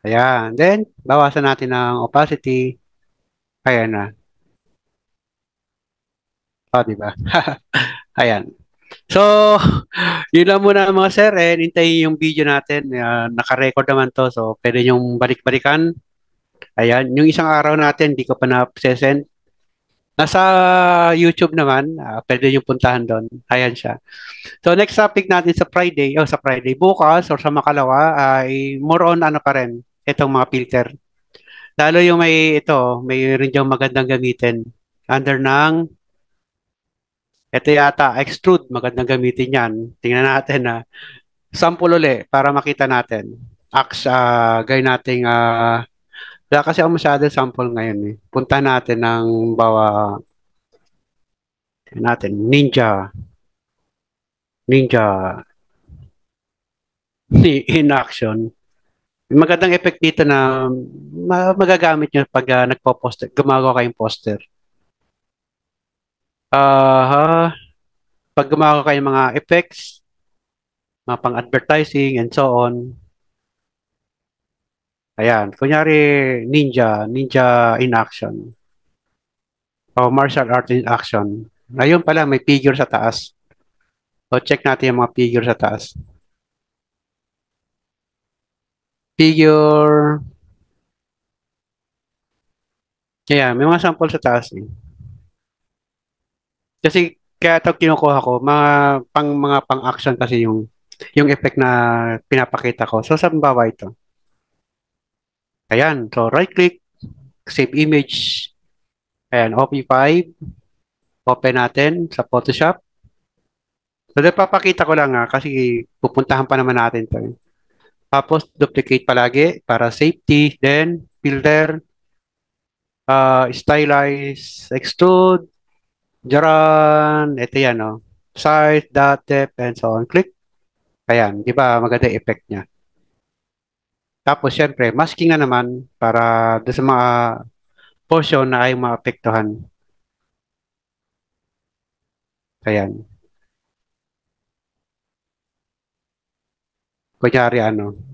ayan. Then, bawasan natin ng opacity. Ayan na. O, di ba? Ayan. So, yun lang muna mga sir. And hintayin yung video natin. Naka-record naman to. So, pwede nyong balik-balikan. Ayan. Yung isang araw natin, di ko pa na-send. Nasa YouTube naman. Pwede yung puntahan doon. Ayan siya. So, next topic natin sa Friday. Sa Friday. Bukas or sa makalawa ay more on ano pa rin. Itong mga filter. Lalo yung may rin diyang magandang gamitin. Under ng, ito yata, extrude. Magandang gamitin yan. Tingnan natin na. Sample uli para makita natin. Gawin natin, wala kasi ako masyado sample ngayon eh. Punta natin ng bawa natin, Ninja in action. May magandang effect dito na magagamit nyo pag nagpo-poster, gumagawa kayong poster. Pag gumagawa kayong mga effects, mga pang-advertising and so on. Ayan, kunyari ninja in action. O martial art in action. Ayun pala, may figure sa taas. So, check natin yung mga figure sa taas. Figure. Kaya, may mga sample sa taas eh. Kasi, kaya ito kinukuha ko, mga pang-action kasi yung effect na pinapakita ko. So, saan bawa ito? Ayan. So, right-click, save image. Ayan, OP5. Open natin sa Photoshop. So, papakita ko lang kasi pupuntahan pa naman natin to. Tapos, duplicate palagi para safety. Then, filter, stylize, extrude, Jaran, ito yan, no? Size, depth, and so on. Click. Ayan, di ba maganda yung effect niya. Tapos, syempre, masking na naman para doon sa mga portion na ay maapektuhan. Ayan. Kunyari,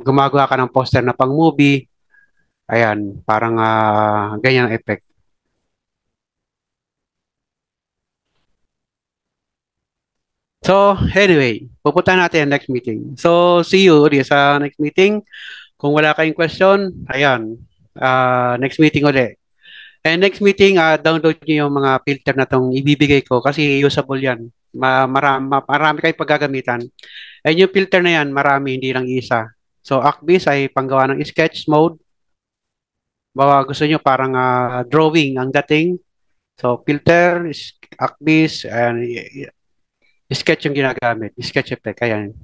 gumagawa ka ng poster na pang movie. Ayan, parang ganyan ang effect. So, anyway, pupunta natin ang next meeting. So, see you ulit sa next meeting. Kung wala kayong question, ayan, next meeting ulit. And next meeting, download niyo yung mga filter na tong ibibigay ko kasi usable yan. Marami kayong paggagamitan. And yung filter na yan, marami, hindi lang isa. So, Acbis ay panggawa ng sketch mode. Bawa gusto nyo parang drawing ang dating. So, filter, Acbis, and sketch yung ginagamit. Sketch effect, ayan.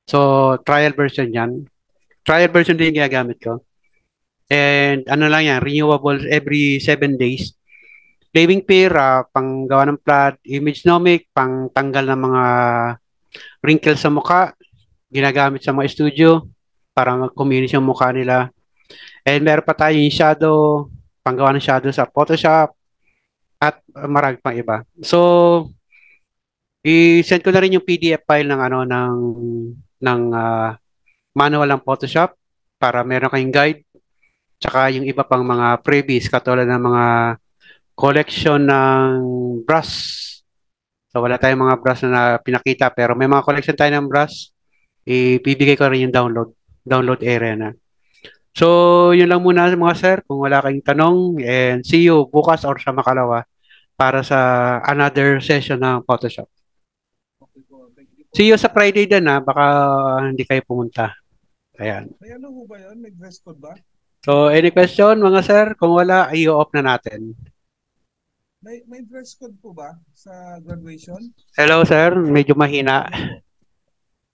So, trial version yan. Trial version din yung ginagamit ko. And ano lang yan, renewable every 7 days. Claiming pair, panggawa ng plot, image nomic, pang tanggal ng mga wrinkles sa mukha, ginagamit sa mga studio para mag-community yung mukha nila. And meron pa tayo yung shadow, panggawa ng shadow sa Photoshop, at marami pang iba. So, i-send ko na rin yung PDF file ng manual ng Photoshop para meron kayong guide, tsaka yung iba pang mga freebies katulad ng mga collection ng brush. So wala tayong mga brush na pinakita pero may mga collection tayo ng brush. Ibibigay ko rin yung download area na. So yun lang muna mga sir. Kung wala kayong tanong, and see you bukas or sa makalawa para sa another session ng Photoshop. See you sa Friday din baka hindi kayo pumunta. Ayan. May ano ho ba yun? May dress code ba? So, any question mga sir? Kung wala, i-off na natin. May dress code po ba sa graduation? Hello sir, medyo mahina. Hello po.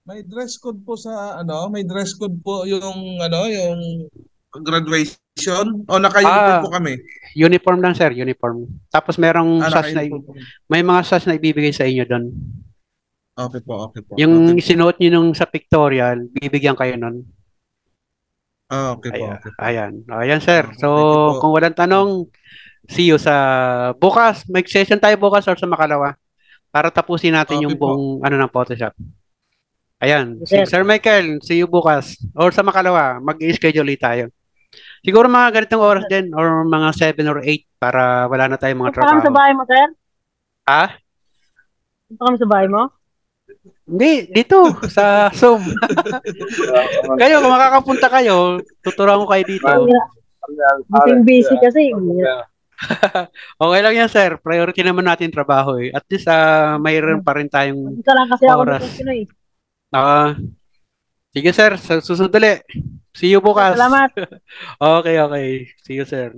May dress code po sa ano? May dress code po yung ano, yung graduation o naka-uniform Ah, po kami? uniform lang sir, uniform. Tapos merong SAS na, Naka-uniform po kami. may mga SAS na ibibigay sa inyo doon. Okay po, okay po. Okay Yung po. sinuot nyo nung sa pictorial, bibigyan kayo nun. Okay po, Ayan, okay po. ayan. Ayan sir. So, Thank you po. kung walang tanong, see you sa bukas. May session tayo bukas or sa makalawa para tapusin natin Okay yung po. buong ano ng Photoshop. Ayan. Si Sir, Sir Michael, see you bukas. Or sa makalawa, mag-schedule ulit tayo. Siguro mga ganitong oras din or mga 7 or 8 para wala na tayong mga punta kami sa trabaho. bahay mo, sir? Ha? Punta kami sa bahay mo? Hindi, dito sa Zoom. Kayo, kung makakapunta kayo, tuturuan ko kayo dito. Busy kasi. Okay lang yan, sir. Priority naman natin trabaho eh. At least mayroon pa rin tayong Isa lang kasi ako oras. dito, Pinoy. Ah, sige, sir. Sa susunod ulit. See you bukas. Salamat. Okay, okay. See you, sir.